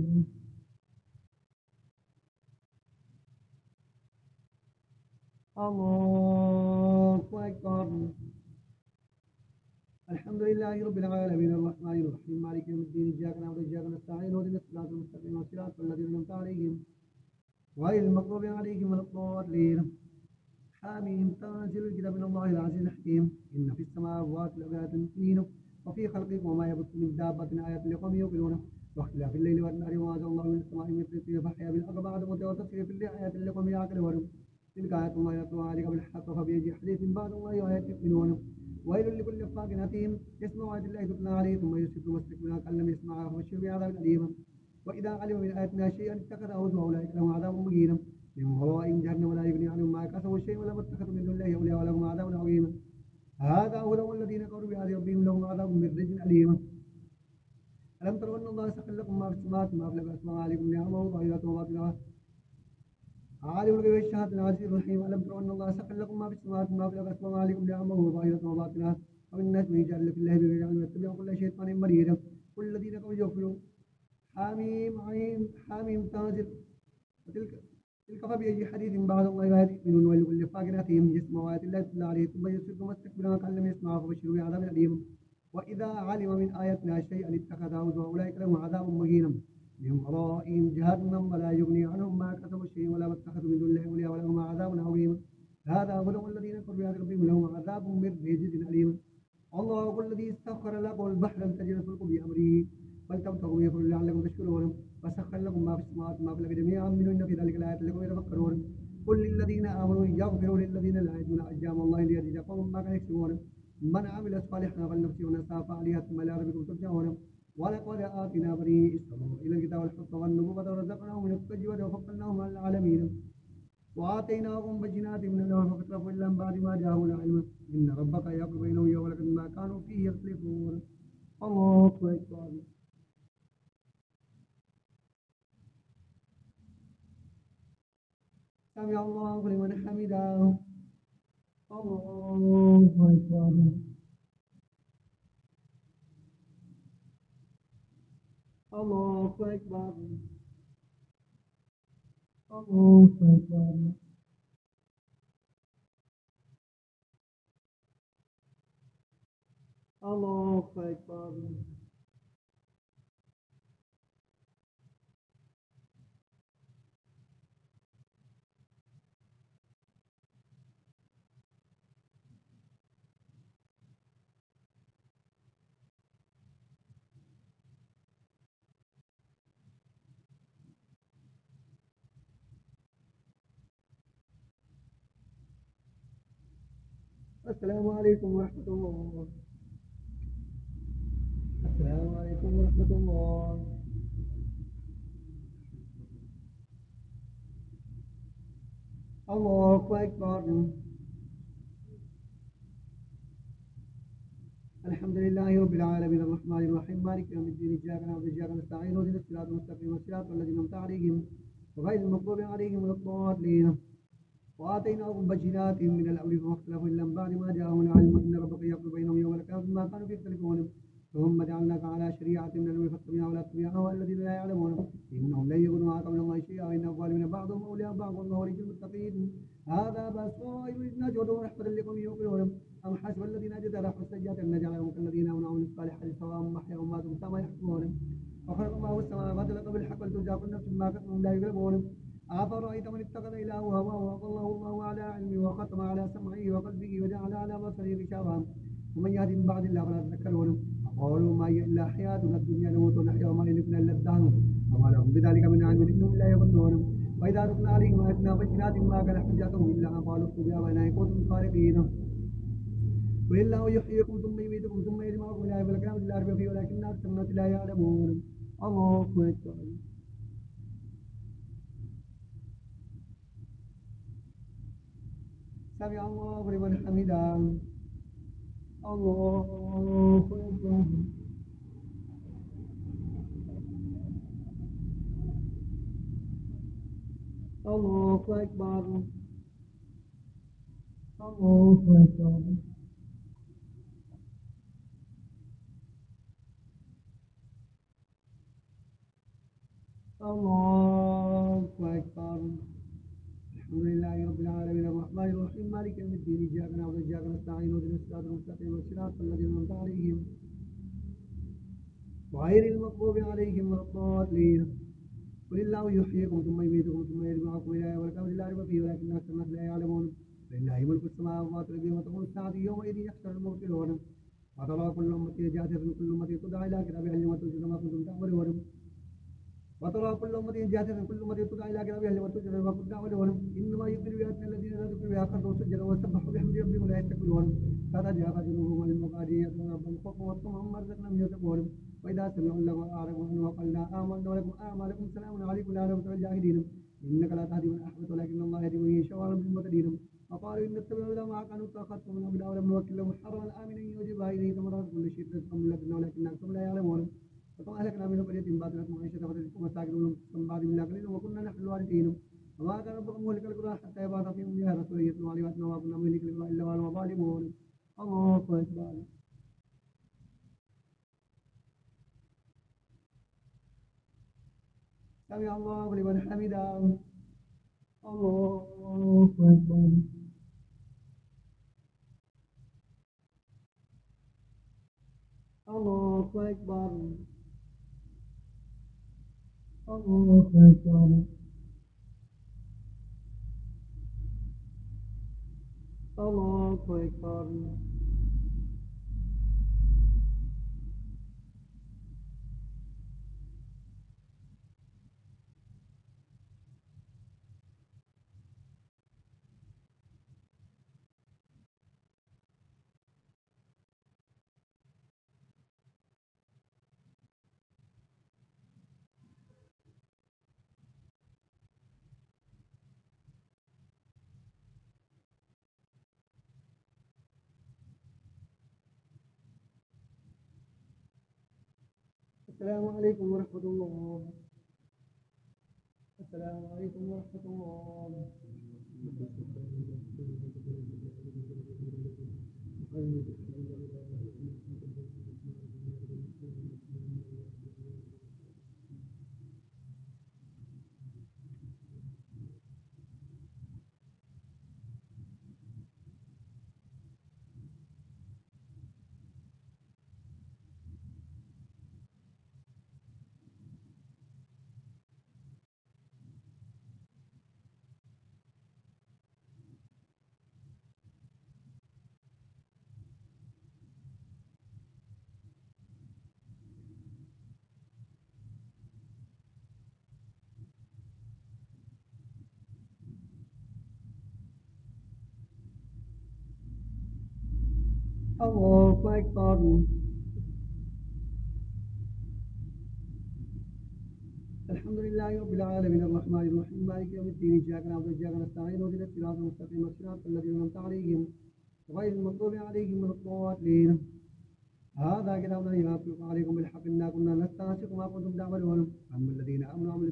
الله أكبر. الحمد لله رب العالمين الرحمن الرحيم مالك يوم الدين إياك نعبد وإياك نستعين اهدنا الصراط المستقيم صراط الذين أنعمت عليهم غير المغضوب عليهم ولا الضالين. حميم تنزيل الكتاب من الله العزيز الحكيم. إن في السماوات لآيات للمؤمنين وفي خلقكم وما يبث من دابة آيات لقوم يوقنون واختلاف الليل والنهار وما أنزل الله من السماء من رزق فأحيا بالأرض بعد موتها وتصريف الرياح لقوم يعقلون تلك آيات الله يتلوها عليك بالحق فبأي حديث بعد الله وآيات يؤمنون. ويل لكل أفاك أثيم يسمع آيات الله تتلى عليه ثم يصر مستكبرا كأن لم يسمعها فبشر بعذاب أليم. وإذا علم من آياتنا شيئا اتخذه هزوا أولئك لهم عذاب مهين من ورائهم جهنم ولا يغني عنهم ما كسبوا شيئا ولما اتخذوا من دون الله أولياء ولهم عذاب عظيم. هذا هدى والذين كفروا بآيات ربهم لهم عذاب من رجز أليم. ألم تروا أن الله سخر لكم ما في السماوات وما في الأرض أسماء عليكم نعمه ظاهرة وباطنة عالم الغيب والشهادة العزيز الرحيم. ألم تروا أن الله سخر لكم ما في السماوات وما في الأرض أسماء عليكم نعمه ظاهرة وباطنة ومن الناس من يجعل في الله بغير علم يتبع كل شيطان مريد كل الذين كفروا يغفرون. حميم عين حميم تنزل تلك فبأي حديث بعد الله يؤمنون ويل لكل أفاك أثيم يسمع آيات الله تتلى عليه ثم يصر مستكبرا كأن لم يسمعها فبشره بعذاب أليم. وإذا علم من آياتنا شيئا اتخذه هزوا أولئك لهم عذاب مهين من ورائهم جهنم ولا يغني عنهم ما كسبوا شيئا ولا ما اتخذوا من دون الله أولياء ولهم عذاب عظيم. هذا هدى والذين كفروا بآيات ربهم لهم عذاب من رجز أليم. الله هو الذي سخر لكم البحر لتجري الفلك بأمره فلتبتغوا به فضلا لعلكم تشكرون وسخر لكم ما في السماوات وما في الأرض جميعا منه إن في ذلك لآيات لكم يتفكرون. قل للذين آمنوا يغفروا للذين لا يجدون أيام الله ليجزي قوم ما كانوا يكسبون من عمل صالحا فلنفسه ونسى فعليها ثم إلى ربكم ترجعون. ولقد آتينا بني إسرائيل الكتاب والحكم والنبوة ورزقناهم من الطيبات وفضلناهم على العالمين وآتيناهم بينات من الأمر فاختلفوا إلا من بعد ما جاءهم العلم إن ربك يحكم بينهم يوم القيامة ما كانوا فيه يختلفون. الله أكبر. سمع الله لمن حمده. الله أكبر. الله أكبر. الله أكبر. الله أكبر. السلام عليكم ورحمة الله. السلام عليكم ورحمة الله. الله أكبر. الحمد لله رب العالمين الرحمن الرحيم مالك يوم الدين إياك نعبد وإياك نستعين اهدنا الصراط المستقيم صراط الذين أنعمت عليهم غير المغضوب عليهم ولا الضالين. وآتيناهم بينات من الأمر فما اختلفوا إلا من بعد ما جاءهم العلم إن ربك يقضي بينهم يوم القيامة بما كانوا فيه يختلفون. ثم جعلناك على شريعة من الأمر فاتبعها ولا تتبعها الذين لا يعلمون إنهم لن يغنوا عنك من الله شيئا وإن الظالمين بعضهم أولياء بعض والله ولي المتقين. هذا بصائر للناس وهدى ورحمة لقوم يوقنون. أم حسب الذين اجترحوا السيئات أن نجعلهم كالذين آمنوا وعملوا الصالحات سواء محياهم وماتهم كما يحكمون. وخلق الله السماوات والأرض بالحق ولتجزى كل نفس ما كسبت لا يظلمون. أفرأيت من اتخذ إلهه هواه وأضله الله على علمه وختم على سمعه وقلبه وجعل على بصره غشاوة ومن يهد من بعد الله فلا تذكرون. قالوا ما هي إلا حياتنا الدنيا نموت ونحيا وما يهلكنا إلا الدهر وما لهم بذلك من علم إنهم لا يظنون. وإذا تتلى عليهم آياتنا بينات ما كان حجتهم إلا أن قالوا اتوا بآبائنا إن كنتم صادقين. قل الله يحييكم ثم يميتكم ثم يجمعكم إلى يوم القيامة لا ريب فيه ولكن أكثر الناس لا يعلمون. الله أكبر. سمع الله لمن حمده. الله أكبر. الله أكبر. الله أكبر. الله أكبر. الحمد لله رب العالمين الرحمن الرحيم مالك يوم الدين إياك نعبد وإياك نستعين اهدنا الصراط المستقيم صراط الذين أنعمت عليهم غير المغضوب عليهم ولا الضالين. قل الله يحييكم ثم يميتكم ثم يجمعكم إلى يوم القيامة لا ريب فيه ولكن أكثر الناس لا يعلمون. لله ملك السماوات والأرض وتقوم الساعة يومئذ يخسر المبطلون. وترى كل أمة جاثية كل أمة تدعى إلى كتابها اليوم تجزون ما كنتم تعملون. وترى كل أمة جاثية كل أمة تدعى إلى كتابها اليوم تجزون ما كنتم تعملون. إنما يؤمن بآياتنا الذين لا ذكروا بها خروا سجدا وسبحوا بحمد ربهم ولا يستكبرون. فتجافى جنوبهم عن المضاجع يدعون ربهم خوفا وطمعا مما رزقناهم ينفقون. وإذا سمعوا اللغو أعرضوا عنه وقلنا آمنا ولكم أعمالكم سلام عليكم لا نبتغي الجاهلين. إنك لا تهدي من أحببت ولكن الله يهدي من يشاء وأعلم بالمهتدين. وقالوا إن نتبع الهدى معك أن اتخذتم من أبدا ولم نوكل لهم حرما آمنا يوجبها إليه ثمرات كل شيء رزقا من لدنا ولكن أكثرهم لا يعلمون. وكما أهلكنا من قرية بطرت معيشة فتلك مساكنهم من بعد من قليل وكنا نحن الوارثين. وما كان ربكم مهلك القرى حتى يبعث في أمها رسولا يتلو عليهم آياتنا وما كنا مهلك القرى إلا وهم ظالمون. الله أكبر. سمع الله لمن حمده. الله أكبر. الله أكبر. الله أكبر. الله أكبر. السلام عليكم ورحمة الله. السلام عليكم ورحمة الله. الله أكبر. الحمد لله رب العالمين الرحمن الرحيم مالك يوم الدين إياك نعبد وإياك نستعين اهدنا الصراط المستقيم صراط الذين أنعمت عليهم غير المغضوب عليهم ولا الضالين. هذا كتابنا ينطق عليكم بالحق إنا كنا نستنسخ ما كنتم تعملون. أما الذين آمنوا وعملوا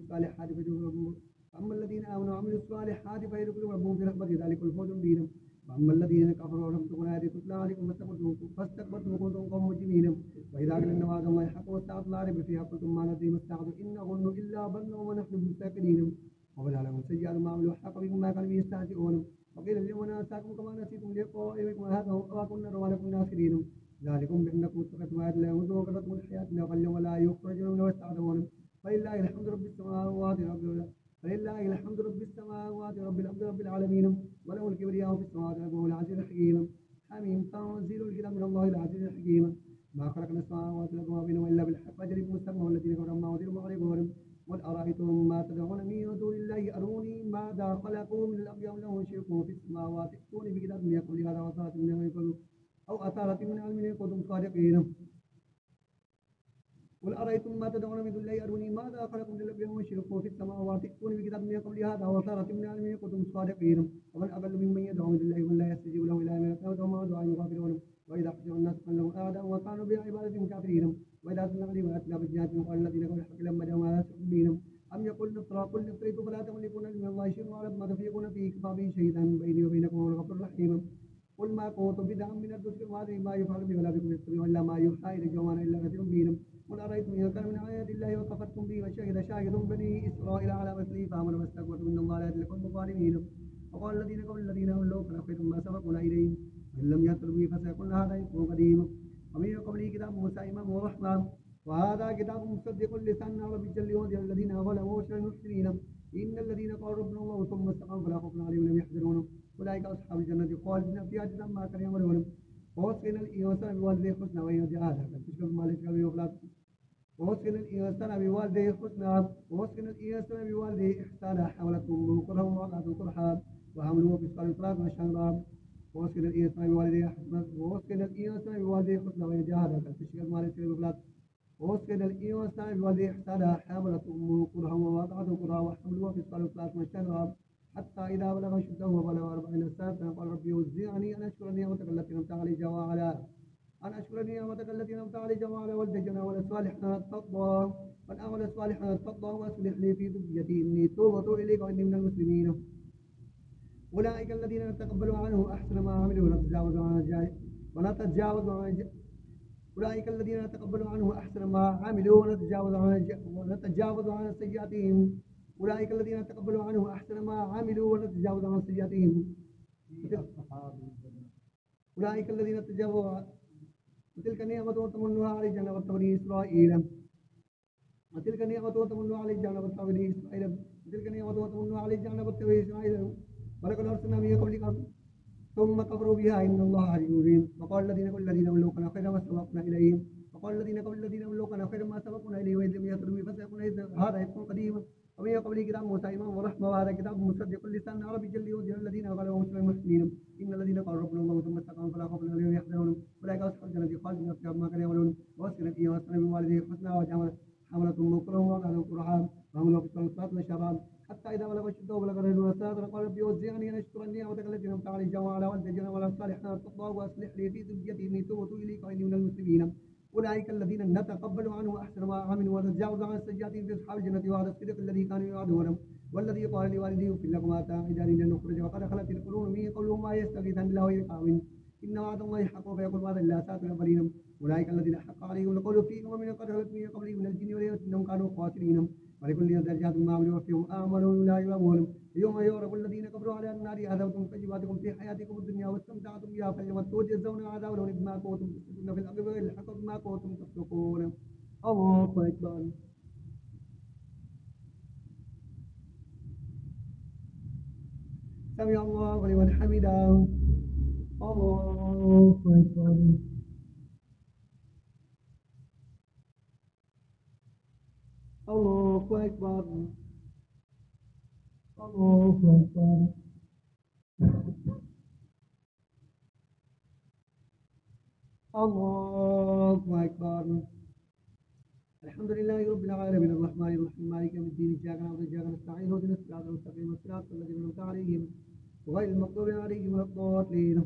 الصالحات فيدخلهم ربهم في رحمته ذلك الفوز المبين. وأما الذين كفروا ولم تكن آياتي تتلى عليكم فاستكبرتم وكنتم قوم مجرمين. وإذا قيل إن وعد الله حق والساعة لا ريب فيها قلتم ما ندري ما الساعة إن نظن إلا ظنا ونحن مستيقنين. وبدا لهم سيئات ما عملوا حق بهم ما كانوا يستهزئون. وقيل اليوم ننساكم كما نسيتم لقاء يومكم هذا وكنا ولكم ناصرين. ذلكم بأنكم اتخذتم آيات الله هزوا وغرتكم الحياة الدنيا ولا يخرجون منها يستعتبون. فلله الحمد رب السماوات رب الأرض رب العالمين وله الكبرياء في السماوات وهو العزيز الحكيم. حميم تنزيل الكتاب من الله العزيز الحكيم. ما خلقنا السماوات والأرض وما بينهما إلا بالحق أجل مسمى والذين كفروا ما أنذروا معرضون. قل أرأيتم ما تدعون من دون الله أروني ماذا خلقوا من الأرض أم لهم شرك في السماوات ائتوني بكتاب من يقول هذا وأثارة من يقول أو أثارة من علم إن كنتم صادقين. قل أرأيتم ما تدعون من دون الله أروني ماذا خلقوا من الأرض أم لهم شرك في السماوات ائتوني بكتاب من يقول هذا وأثارة من علم إن كنتم صادقين. ومن أضل ممن يدعو من دون الله من لا يستجيب له إلى يوم القيامة وما دعاء الغافلون. وإذا حشروا الناس كلهم أعداء وكانوا بعبادتهم كافرين. وإذا تتلى عليهم آياتنا بينات قال الذين كفروا الحق لما جاءهم على سبيلهم أم يقولون افترى قل افتريت فلا تملكون من الله شيئا وأعلم ما تفيقون فيه كفى به شهيدا بيني وبينكم وهو الغفور الرحيم. قل ما كنت بدعا من الرسل وما أدري ما يفعل بي ولا بكم يستطيع إلا ما يوحى إلي وما أنا إلا نذير مبين. قل أرأيتم إن كان من آيات الله وكفرتم به وشهد شاهد بني إسرائيل على مثله فآمنوا واستكبرتم إن الله لا يهدي القوم الظالمين. وقال الذين قبل الذين هم لو كان خير ما سبقونا إليه وإن لم يهتدوا به فسيقولون هذا إفك قديم. ومن قبله كتاب موسى إمام ورحمة وهذا كتاب مصدق لسانا عربيا لينذر الذين ظلموا وبشر المحسنين. إن الذين قالوا ربنا الله ثم استقاموا فلا خوف عليهم ولا هم يحزنون أولئك أصحاب الجنة خالدين فيها جزاء ما كانوا يعملون. ووصينا الإنسان بوالديه حسنا وإن جاهداك لتشرك بما ليس به فلا ووصينا الإنسان بوالديه حسنا إحسانا حملته أمه كرها ووضعته كرها وحمله وفصاله 13 شهرا. ووصينا الإنسان بوالديه حسنا وإن جاهداك لتشرك بما ليس به فلا ووصينا الإنسان بوالديه إحسانا حملته أمه كرها ووضعته كرها وحمله وفصاله 13 شهرا حتى إذا بلغ أشده وبلغ 40 سنة قال ربي أوزعني أن أشكر نعمتك التي أنعمت علي وعلى والدي وعلى صالحا ترضى من أعمل صالحا ترضى وأصلح لي في ذريتي إني توبت إليك وإني من المسلمين. أولئك الذين نتقبل عنه أحسن ما عملوا أولئك الذين نتقبل عنه أحسن ما عملوا ونتجاوز عن سيئاتهم. أولئك الذين نتقبل عنه أحسن ما عملوا ونتجاوز عن سيئاتهم. أولئك الذين تجاوزوا وتلك النعمة وتمنها على جنة بني إسرائيل. وتلك النعمة وتمنها على جنة بني إسرائيل. وتلك النعمة وتمنها على جنة بني إسرائيل. ولقد أرسلنا من قبلك ثم كفروا بها إن الله عزيز. وقال الذين قبل الذين لو كان خيرا ما سبقنا إليه. وقال الذين قبل الذين لو كان خيرا ما سبقنا إليه وإذ لم يهتدوا به فسيكون هذا إفك قديم. ومن قبله كتاب موسى إمام ورحمة وهذا كتاب مصدق لسان عربي لينذر الذين قالوا وبشر المحسنين. إن الذين قالوا ربنا الله ثم استقاموا فلا خوف عليهم ولا يحزنون أولئك أصحاب الجنة خالدين فيها ما كانوا يعملون. ووصينا الإنسان بوالديه حسنا حملته أمه كرها ووضعته كرها وحمله وفصاله 13 شهرا حتى إذا بلغ أشده وبلغ 40 سنة قال ربي أوزعني أن أشكر نعمتك التي أنعمت علي وعلى والدي وعلى صالحا ترضى وأصلح لي في ذريتي إني تبت إليك وإني من المسلمين. أولئك الذين نتقبل عنه أحسن ما عملوا ونتجاوز عن سيئاتهم في أصحاب الجنة وعلى الصدق الذي كانوا يوعدون. والذي قال لوالديه اغفر لكما تعدان أن نخرج وقد خلت القرون من قبلهم ما يستغيثان بالله ويقام إن وعد الله حق فيقول وعد الله ساعة الأولين. أولئك الذين حق عليهم القول في أمم قد خلت من قبلهم من الجن والإنس إنهم كانوا خاسرين. ولكل درجات ما عملوا وفيهم أعمالهم لا يظلمون. يوم يعرض الذين كفروا على النار أذهبتم طيباتكم في حياتكم الدنيا واستمتعتم بها فاليوم تجزون عذاب الهون بما كنتم تفسقون في الأرض بغير الحق بما كنتم تفسقون. الله أكبر. سمع الله لمن حمده. الله أكبر. الله أكبر. الله أكبر. الله أكبر. الحمد لله رب العالمين الرحمن الرحيم مالك يوم الدين إياك نعبد وإياك نستعين اهدنا الصراط المستقيم صراط الذين أنعمت عليهم غير المغضوب عليهم ولا الضالين.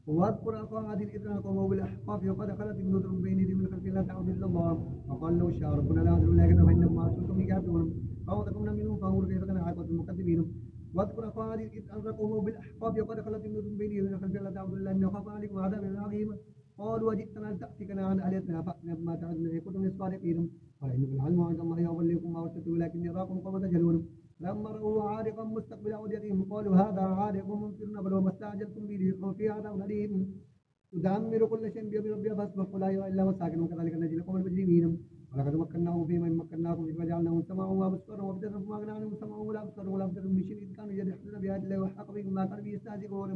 واذكر أخا عاد إذ قوموا بالأحقاف وقد خلت النذر من بين يديهم من خلف لا تعبد إلا الله وقال لو شاء ربنا لا أدري لكن فإنهم ما أشركتم به كافرون فهو تكون منهم فانظر كيف كان عاقبة المكذبين. واذكر أخا عاد إذ قوموا بالأحقاف وقد خلت النذر من بين يديهم من خلف لا تعبد إلا إنه خاف عليكم عذاب عظيم. قالوا وجئتنا لتأتيكنا عن آلهتنا فأتنا بما تعدنا إن كنتم من الصادقين قال إن العلم عند الله يبلغكم ما وجدتم ولكني أراكم قوما تجهلون. لما رأوه عارضا مستقبل أوديتهم قالوا هذا عارض ممطرنا بل وما استعجلتم به ريح فيها عذاب أليم تدمر كل شيء بأمر ربها فأصبحوا لا يرى إلا مساكنهم وكذلك نجزي القوم المجرمين. ولقد مكناهم فيما إن مكناكم فيه وجعلناهم سمعا وأبصارا وأفئدة فما أغنى عنهم سمعهم ولا أبصارهم ولا أفئدة من شيء إذ كانوا يجحدون بآيات الله وحاق بهم ما كانوا به يستهزئون.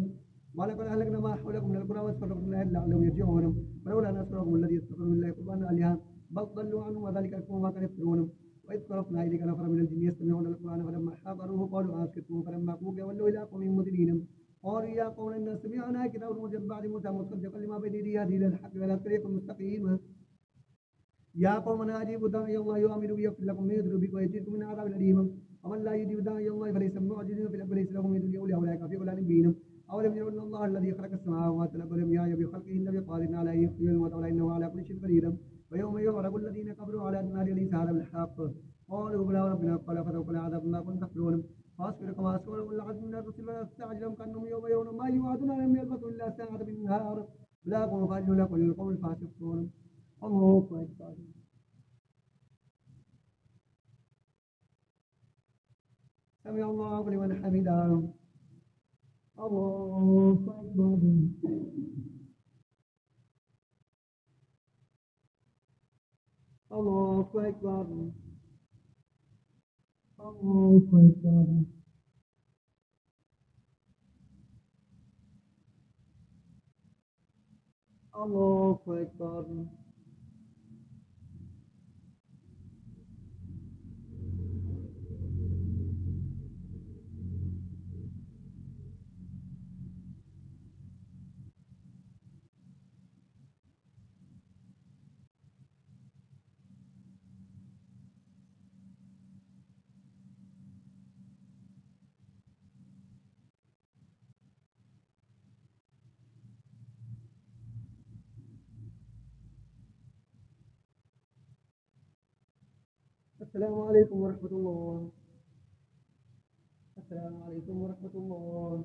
ولقد أهلكنا ما حولكم من القرى وأسفلكم من الأرض لعلهم يرجعون ولولا نصرهم الذي يستقر من الله قربانا آلهة بل ضلوا عنهم وذلك أكبر ما كانوا يفترون. وإذ صرفنا إليك نفرا من الجن يستمعون القرآن فلما حضروه قالوا أنصتوا فلما قضي ولوا إلى قومهم منذرين. قالوا يا قوم إنا سمعنا كتابا أنزل بعد موسى مصدقا لما بين يديه يهدي إلى الحق وإلى طريق مستقيم. يا قومنا أجيبوا داعي الله يؤمنوا به يغفر لكم من ذنوبكم ويجيركم من عذاب أليم. ومن لا يجيب داعي الله فليس بمعجز في الأرض وليس له من دونه أولياء أولئك في ضلال مبين. أولم يروا أن الله الذي خلق السماوات والأرض ولم يعي بخلقهن بقادر على أن يحيي الموتى وإنه على كل شيء قدير. ويوم يعرض الذين كفروا على النار ليس هذا بالحق قالوا بلى وربنا قال فذوقوا العذاب ما كنتم تكفرون. فاصبر كما صبر أولئك من الرسل ولا تستعجلهم كأنهم يوم يرون ما يوعدون لم يلبثوا إلا ساعة من النهار بلاغهم فأجل لكم القوم الفاسقون. الله أكبر. سمع الله لمن حمده. الله أكبر. الله أكبر. الله أكبر. الله أكبر. السلام عليكم ورحمة الله. السلام عليكم ورحمة الله.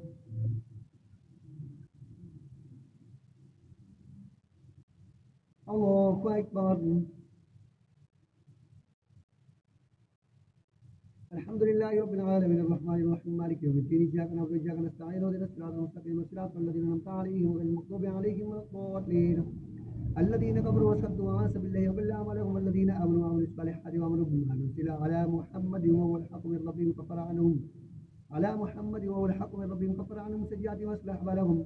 الله أكبر. الحمد لله رب العالمين الرحمن الرحيم مالك يوم الدين إياك نعبد وإياك نستعين اهدنا الصراط المستقيم صراط الذين أنعمت عليهم غير المغضوب عليهم ولا الضالين. الذين كفروا وصدوا عن سبيل الله وضل أعمالهم والذين آمنوا وعملوا الصالحات وآمنوا بما نزل على محمد وهو الحق من ربهم كفر عنهم على محمد وهو الحق من ربهم كفر عنهم سيئاتهم وأصلح أحوالهم.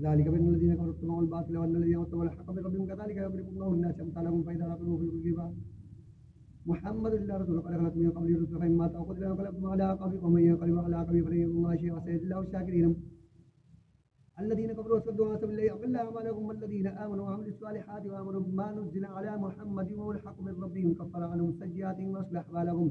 ذلك بأن الذين كفروا اتبعوا الباطل وأن الذين اتبعوا الحق من ربهم كذلك يضرب الله الناس أمثالهم فإذا رأوا في الكذب محمد إلا رسول قد خلت من قبل الرسل فإما تأخذ انقلبتم على عقبكم ومن ينقلب على عقبه فلن يضر الله شيئا وسيجزي الله الشاكرين. الذين كفروا وصدوا عن سبيل الله أضل أعمالهم والذين آمنوا وعملوا الصالحات وآمنوا بما نزل على محمد وهو الحق من ربهم كفر عنهم سيئاتهم وأصلح بالهم.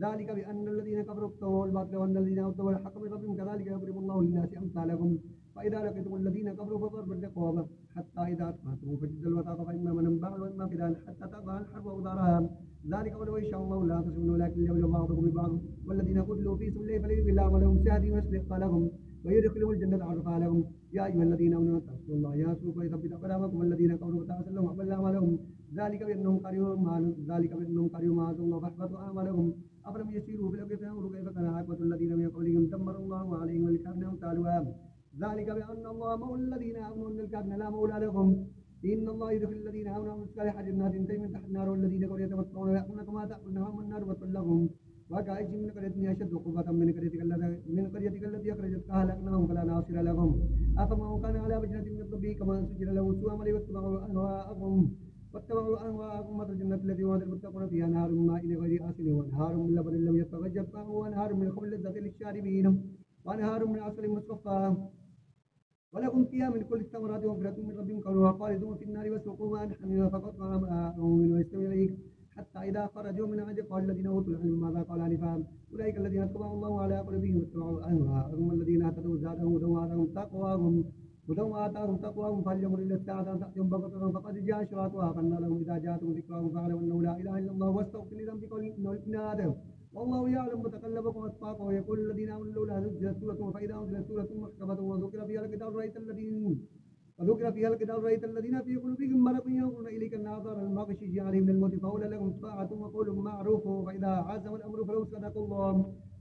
ذلك بأن الذين كفروا اتبعوا الباطل وأن الذين اتبعوا الحق من ربهم كذلك يضرب الله للناس أمثالهم. فإذا لقيتم الذين كفروا فضرب الرقاب حتى إذا أثخنتم فشدوا الوثاق فإما من بعد وإما فداء حتى تضع الحرب أوزارها. ذلك ولو يشاء الله لا تصبرون ولكن ليبلو بعضكم ببعض والذين قتلوا في سبيل الله فليضل أعمالهم سيهديهم ويصلح بالهم ويدخلهم الجنة عرفها لهم. يا أيها الذين آمنوا اتقوا الله ينصركم ويثبت أقدامكم والذين كفروا فتعسى لهم وأضل أعمالهم. ذلك بأنهم كرهوا ما أنزل الله فأحبط أعمالهم. أفلم يسيروا في الأرض فينظروا كيف كان عاقبة الذين من قبلهم دمر الله عليهم والكافرين أمثالها. ذلك بأن الله مولى الذين آمنوا وأن الكافرين لا مولى لهم. إن الله يدخل الذين آمنوا وعملوا الصالحات جنات تجري من تحت النار والذين كفروا يتمتعون ويأكلون كما تأكل النار والنار مثوى لهم. وكأي من قرية أشد عقوبة من قريتك التي أخرجتك أهلكناهم فلا ناصر لهم. أفمن كان على بينة من ربه كمن سجل له سوء عمله واتبعوا أهواءهم مثل الجنة التي وعد المتقون فيها أنهار من ماء غير آسن وأنهار من لبن لم يتغير طعمه وأنهار من خمر لذة للشاربين وأنهار من عسل مصفى ولكم فيها من كل الثمرات ومغفرة من ربكم قالوا خالدون في النار وسوقوا ماء حميما فقطع معهم ويستوي إليك حتى إذا خرجوا من عند قال الذين أوتوا العلم ماذا قال آنفا أولئك الذين طبع الله على قلوبهم واتبعوا أهواءهم الذين اهتدوا زادهم هدى وآتاهم تقواهم فلينظر إلى الساعة أن تأتيهم بغتة فقد جاء أشراطها فأنى لهم إذا جاءتهم ذكراهم فاعلموا أنه لا إله إلا الله واستغفر لذنبك إنه ابن آدم والله يعلم متقلبكم وأتقاكم ويقول الذين آمنوا لولا نزلت سورة فإذا أنزلت سورة محكمة وذكر فيها القتال رأيت الذين في قلوبهم مرض ينظرون إليك الناظر المغشي عليهم من الموت فأولى لهم طاعة وقول معروف فإذا عزم الأمر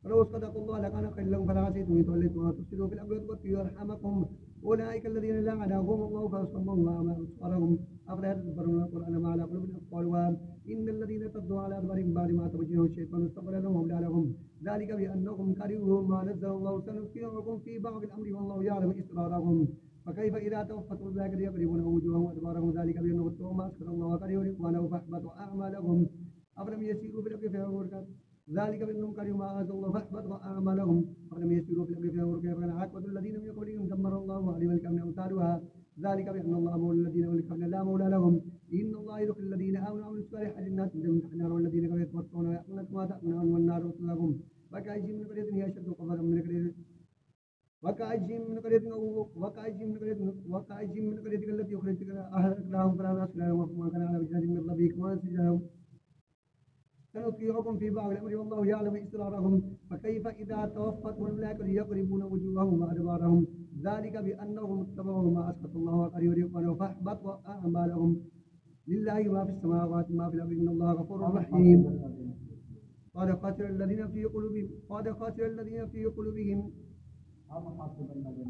فلو صدقوا الله لكان خيرا لهم فلا عسيتم إن توليتم ولا تفسدوا في الأرض وتقتلوا أرحامكم أولئك الذين لعنهم الله فأصمهم وأعمى أبصارهم أفلا يتدبرون القرآن ما على قلوب أقفالها إن الذين ارتدوا على أدبارهم بعد ما تبين الشيطان استغفر لهم لهم ذلك بأنهم كرهوا ما نزل الله سنسكنهم في بعض الأمر والله يعلم إسرارهم فكيف إذا توفتهم أولئك يضربون وجوههم وأدبارهم ذلك بأنهم اتقوا ما أسخط الله وكرهوا رضوانه فأحبط أعمالهم أفلم يسيروا في الأرض فينظروا ذلك بأنهم كرهوا ما أنزل الله فأحبط أعمالهم أفلم يسيروا في الأرض فينظروا كيف كان عاقبة الذين من قبلهم دمر الله عليهم الكون أمثالها ذلك بأن الله مولى الذين من لا مولى لهم إن الله يدخل الذين آمنوا وعملوا الصالحات جنات تجري من تحتها الأنهار والذين كفروا يتمتعون ويأكلون كما تأكل والنار مثواهم وكأي من قرية هي أشد قسوة من قرية وكأي من قرية التي أخرجت أهلكناهم فلا ناصر لهم وما كان على بجنة من ربك وأنسجهم سنطيعكم في بعض الأمر والله يعلم إسرارهم فكيف إذا توفتهم الملائكة يقربون وجوههم وأدبارهم ذلك بأنهم اتبعوا ما أسخط الله وقريبا فأحبط أعمالهم لله ما في السماوات ما في الأرض إن الله غفور رحيم قد خسر الذين في قلوبهم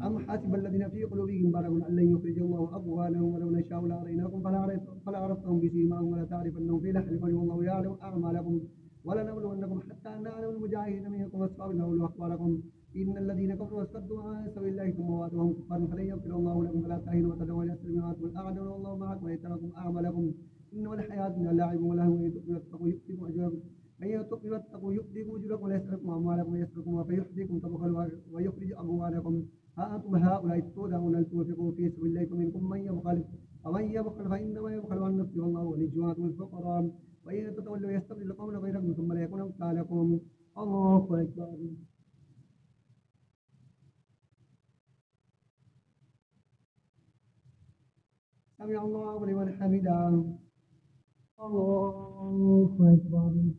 أم حسب الذين في قلوبهم مرض أن لن يخرج الله أضغانهم ولو نشاء لأريناكم فلا عرفتهم بسيماهم ولا تعرفنهم في لحن والله يعلم أعمالكم ولنبلونكم حتى نعلم المجاهدين منكم والصابرين ونبلو أخباركم إن الذين كفروا وصدوا عن سبيل الله ثم ماتوا كفار فلن يغفر الله لكم فلا تهنوا وتدعوا إلى السلم وأنتم الأعداء والله معكم ويتركم أعمالكم إنما الحياة من اللعب ولهو يتقوا يؤتكم أجركم أن يتقوا واتقوا يؤتكم أجركم ويسألكم أموالكم ويسألكم فيحديكم تبخلوا ويخرج أموالكم ها أنتم هؤلاء تدعون أن تنفقوا في سبيل الله فمنكم من يبخل ومن يبخل فإنما يبخل عن نفسه والله ولي الفقراء وإن تتولوا يستبدل قوما غيركم ثم لا يكون أمثالكم الله أكبر سمع الله لمن حمده الله أكبر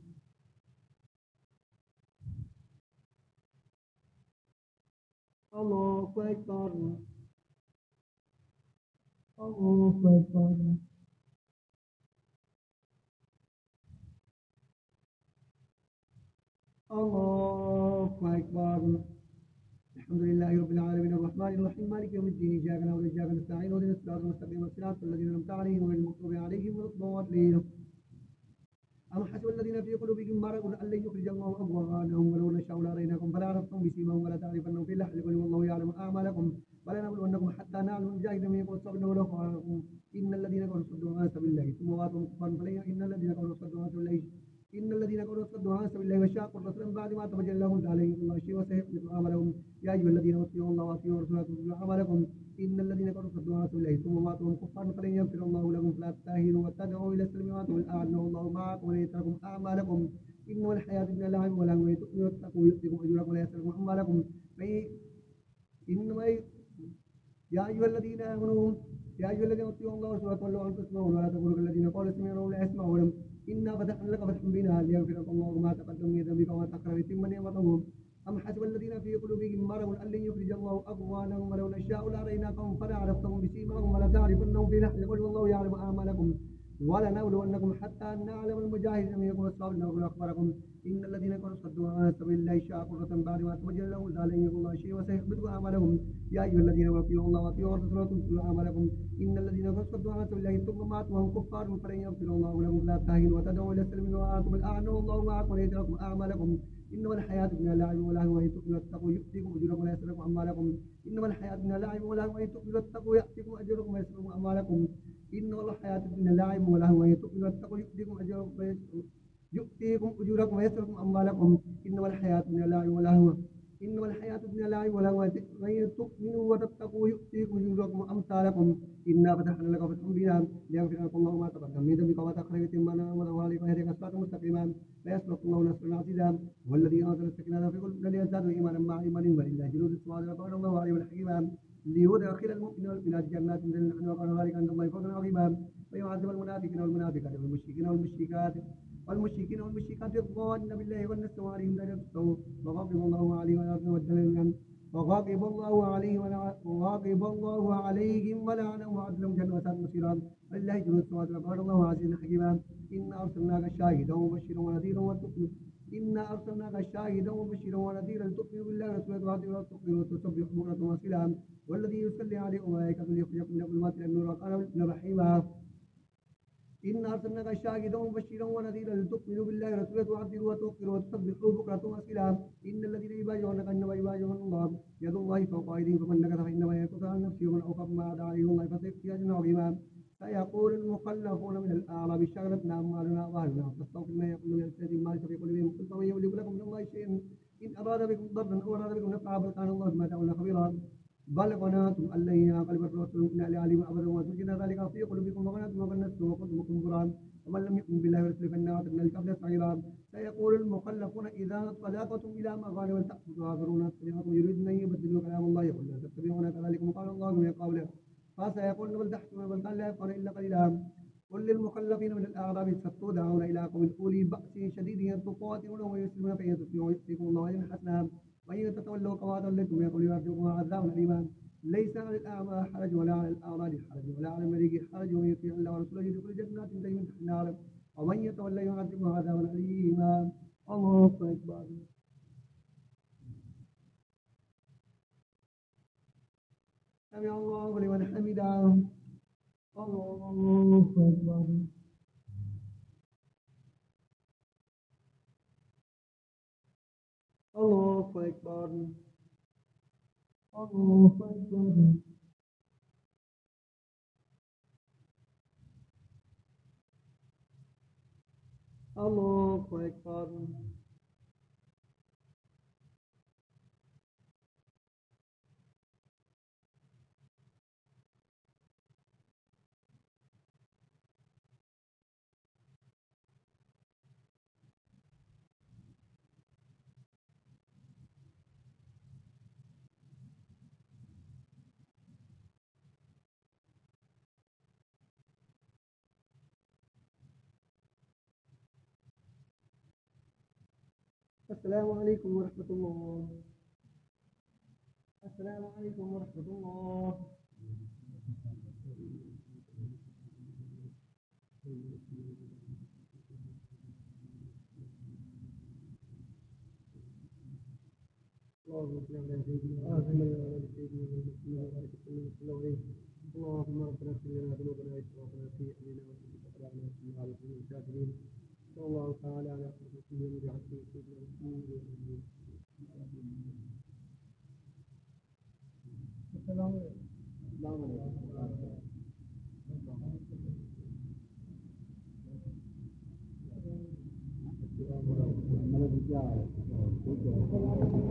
الله أكبر الله أكبر الله أكبر الحمد لله رب العالمين الرحمن الرحيم مالك يوم الدين إياك نعبد وإياك نستعين اهدنا الصراط المستقيم صراط الذين أنعمت عليهم غير المغضوب عليهم ولا الضالين أم حسب الذين في قلوبهم مرض أن لن يخرج الله أضغانهم ولو نشاء لأريناكم فلا عرفتم بسيماهم ولا تعرفنهم في لحن والله يعلم أعمالكم ولنبلونكم حتى نعلم المجاهدين منكم والصابرين ولنبلونكم إن الذين كفروا صدوا عن سبيل الله ثم ماتوا كفارا فلن إن الذين كفروا صدوا عن سبيل الله عن سبيل الله وشاقوا الرسول من بعد ما تبين لهم عليهم الله شيء وسيحبط أعمالهم يا أيها الذين أطيعوا الله وأطيعوا رسوله وأطيعوا أعمالكم إن الذين كفروا صدوا عن سبيل الله ثم ماتوا كفارا فلن يغفر الله لهم فلا تستهينوا واتبعوا إلى السلم وأنتم الأعلى الله معكم وليتركم أعمالكم إنما الحياة الدنيا لعب ولهو وتؤمنوا واتقوا يؤتكم أجوركم ولا يسألكم أموالكم إنما يا أيها الذين آمنوا أطيعوا الله ورسوله وتولوا عنه تسمعون ولا تقولوا كالذين قالوا سمعنا ولا يسمعون إنا فتحنا لك فتحا بنا ليغفر الله ما تقدم من ذنبك وما تأخر ويتم نعمته أم حسب الذين في قلوبهم مرض أن لن يخرج الله أضغانهم ولو نشاء لأريناكم فلا عرفتهم بسيماهم ولا تعرفنهم في لحن القول والله يعلم أعمالكم ولنبلونكم حتى نعلم المجاهدين منكم والصابرين ونبلو أخباركم إن الذين كفروا صدوا عن سبيل الله شاقوا الرسول بعد ما تبين لهم ذلك الله شيء وسيحبط أعمالهم يا أيها الذين أطيعوا الله وأطيعوا الرسول وتبطلوا أعمالكم إن الذين كفروا صدوا عن سبيل الله ثم ماتوا وهم كفار فلن يغفر الله لهم لا تهنوا وتدعوا إلى السلم وأنتم الأعلى والله معكم وليتركم أعمالكم إنما الحياة الدنيا لعب ولهو وإن تؤمنوا واتقوا يؤتكم أجوركم ولا يسألكم أموالكم إنما الحياة الدنيا لعب ولهو وإن تؤمنوا واتقوا يأتكم أجوركم ويسألكم أموالكم إن الحياة الدنيا لعب ولهو وإن تؤمنوا واتقوا يؤتكم أجوركم ويسألكم أموالكم إنما الحياة الدنيا لعب ولهو إنما الحياة الدنيا لعب ولهو وإن تؤمنوا وتتقوا يؤتيكم أجوركم وأمثالكم إنا فتحنا لك فتحا مبينا ليغفر لكم الله ما تقدم من ذنبك وما تأخر ويتم نعمته عليك ويهديك صراطا مستقيما ويسلك الله نصرا عزيزا والذي أنزل السكينة في قلوب الذين زادوا إيمانا مع إيمانهم ولله جنود السماوات والأرض والله عليم حكيما ليدخل المؤمنين والمؤمنات جنات تجري من تحتها الأنهار ذلك عند الله فوزا عظيما ويعذب المنافقين والمنافقات والمشركين والمشركات الظانين بالله والناس عليهم ذلك السوء وغضب الله عليهم ولعنهم وأعد لهم جنات مصيرا ولله جنود السماوات والأرض الله عزيز حكيما إنا أرسلناك شاهدا ومبشرا ونذيرا لتؤمنوا بالله ورسوله وتعظموا وتسبحوا بكرة وأصيلا والذي يصلي عليه وملائكته ليخرجكم من الظلمات إلى النور وقال ابن رحيما إنا أرسلناك شاهدا ومبشرا ونذيرا لتؤمنوا بالله ورسوله وتعظموا وتوقروا وتسبحوا بكرة وأصيلا إن الذين يبايعونك إنما يبايعون الله يد الله فوق أيديهم فمن نكث فإنما ينكث عن نفسه ومن أوفى بما عهد عليه الله فسيؤتيه أجرا عظيما سيقول المخلفون من الأعراب شغلتنا أموالنا وأهلنا فاستغفرنا يقولون يستهزئ ما ليس في قلوبهم قل فمن يملك لكم من الله شيئا إن أراد بكم ضرا أو أراد بكم نفعا بل كان الله بما تعملون خبيرا بل ظننتم أن لن ينقلب الرسول من أهل عليم أبدا وزجنا ذلك في قلوبكم وظننتم وظننتم وكنتم مكبرا ومن لم يؤمن بالله ورسوله فإنا أعتدنا للكافرين سعيرا سيقول المخلفون إذا انطلقتم إلى مغانم تأخذون سريعكم يريدون أن يبدلوا كلام الله قل لا تتبعون كذلكم قال الله من قبله فسيقولون بل تحكمون بل كان لا يفقهون إلا قليلا قل للمخلفين من الأعراب استفتوا دعون إلى قوم أولي بأس شديد تقاتلونهم ويسلمون فإن تسلموا يؤتكم الله أجرا حسنا وإن تتولوا كما توليتم يقول يعذبكم عذابا أليما ليس على الأعمى حرج ولا على الأعرج حرج ولا على المريض حرج ومن يطيع الله ورسوله يدخل جنات تجري من تحتها النار ومن يتولى يعذبه عذابا أليما الله أكبر سمع الله لمن حمده الله أكبر الله أكبر الله أكبر الله أكبر السلام عليكم ورحمة الله السلام عليكم ورحمة الله اللهم صل على سيدنا محمد وعلى آل سيدنا محمد وبارك وسلم عليه اللهم ربنا اغفر لنا ذنوبنا وإسرافنا في أمرنا وثبت أقدامنا وانصرنا على القوم الكافرين صلى الله تعالى على خير سيدنا محمد السلام عليكم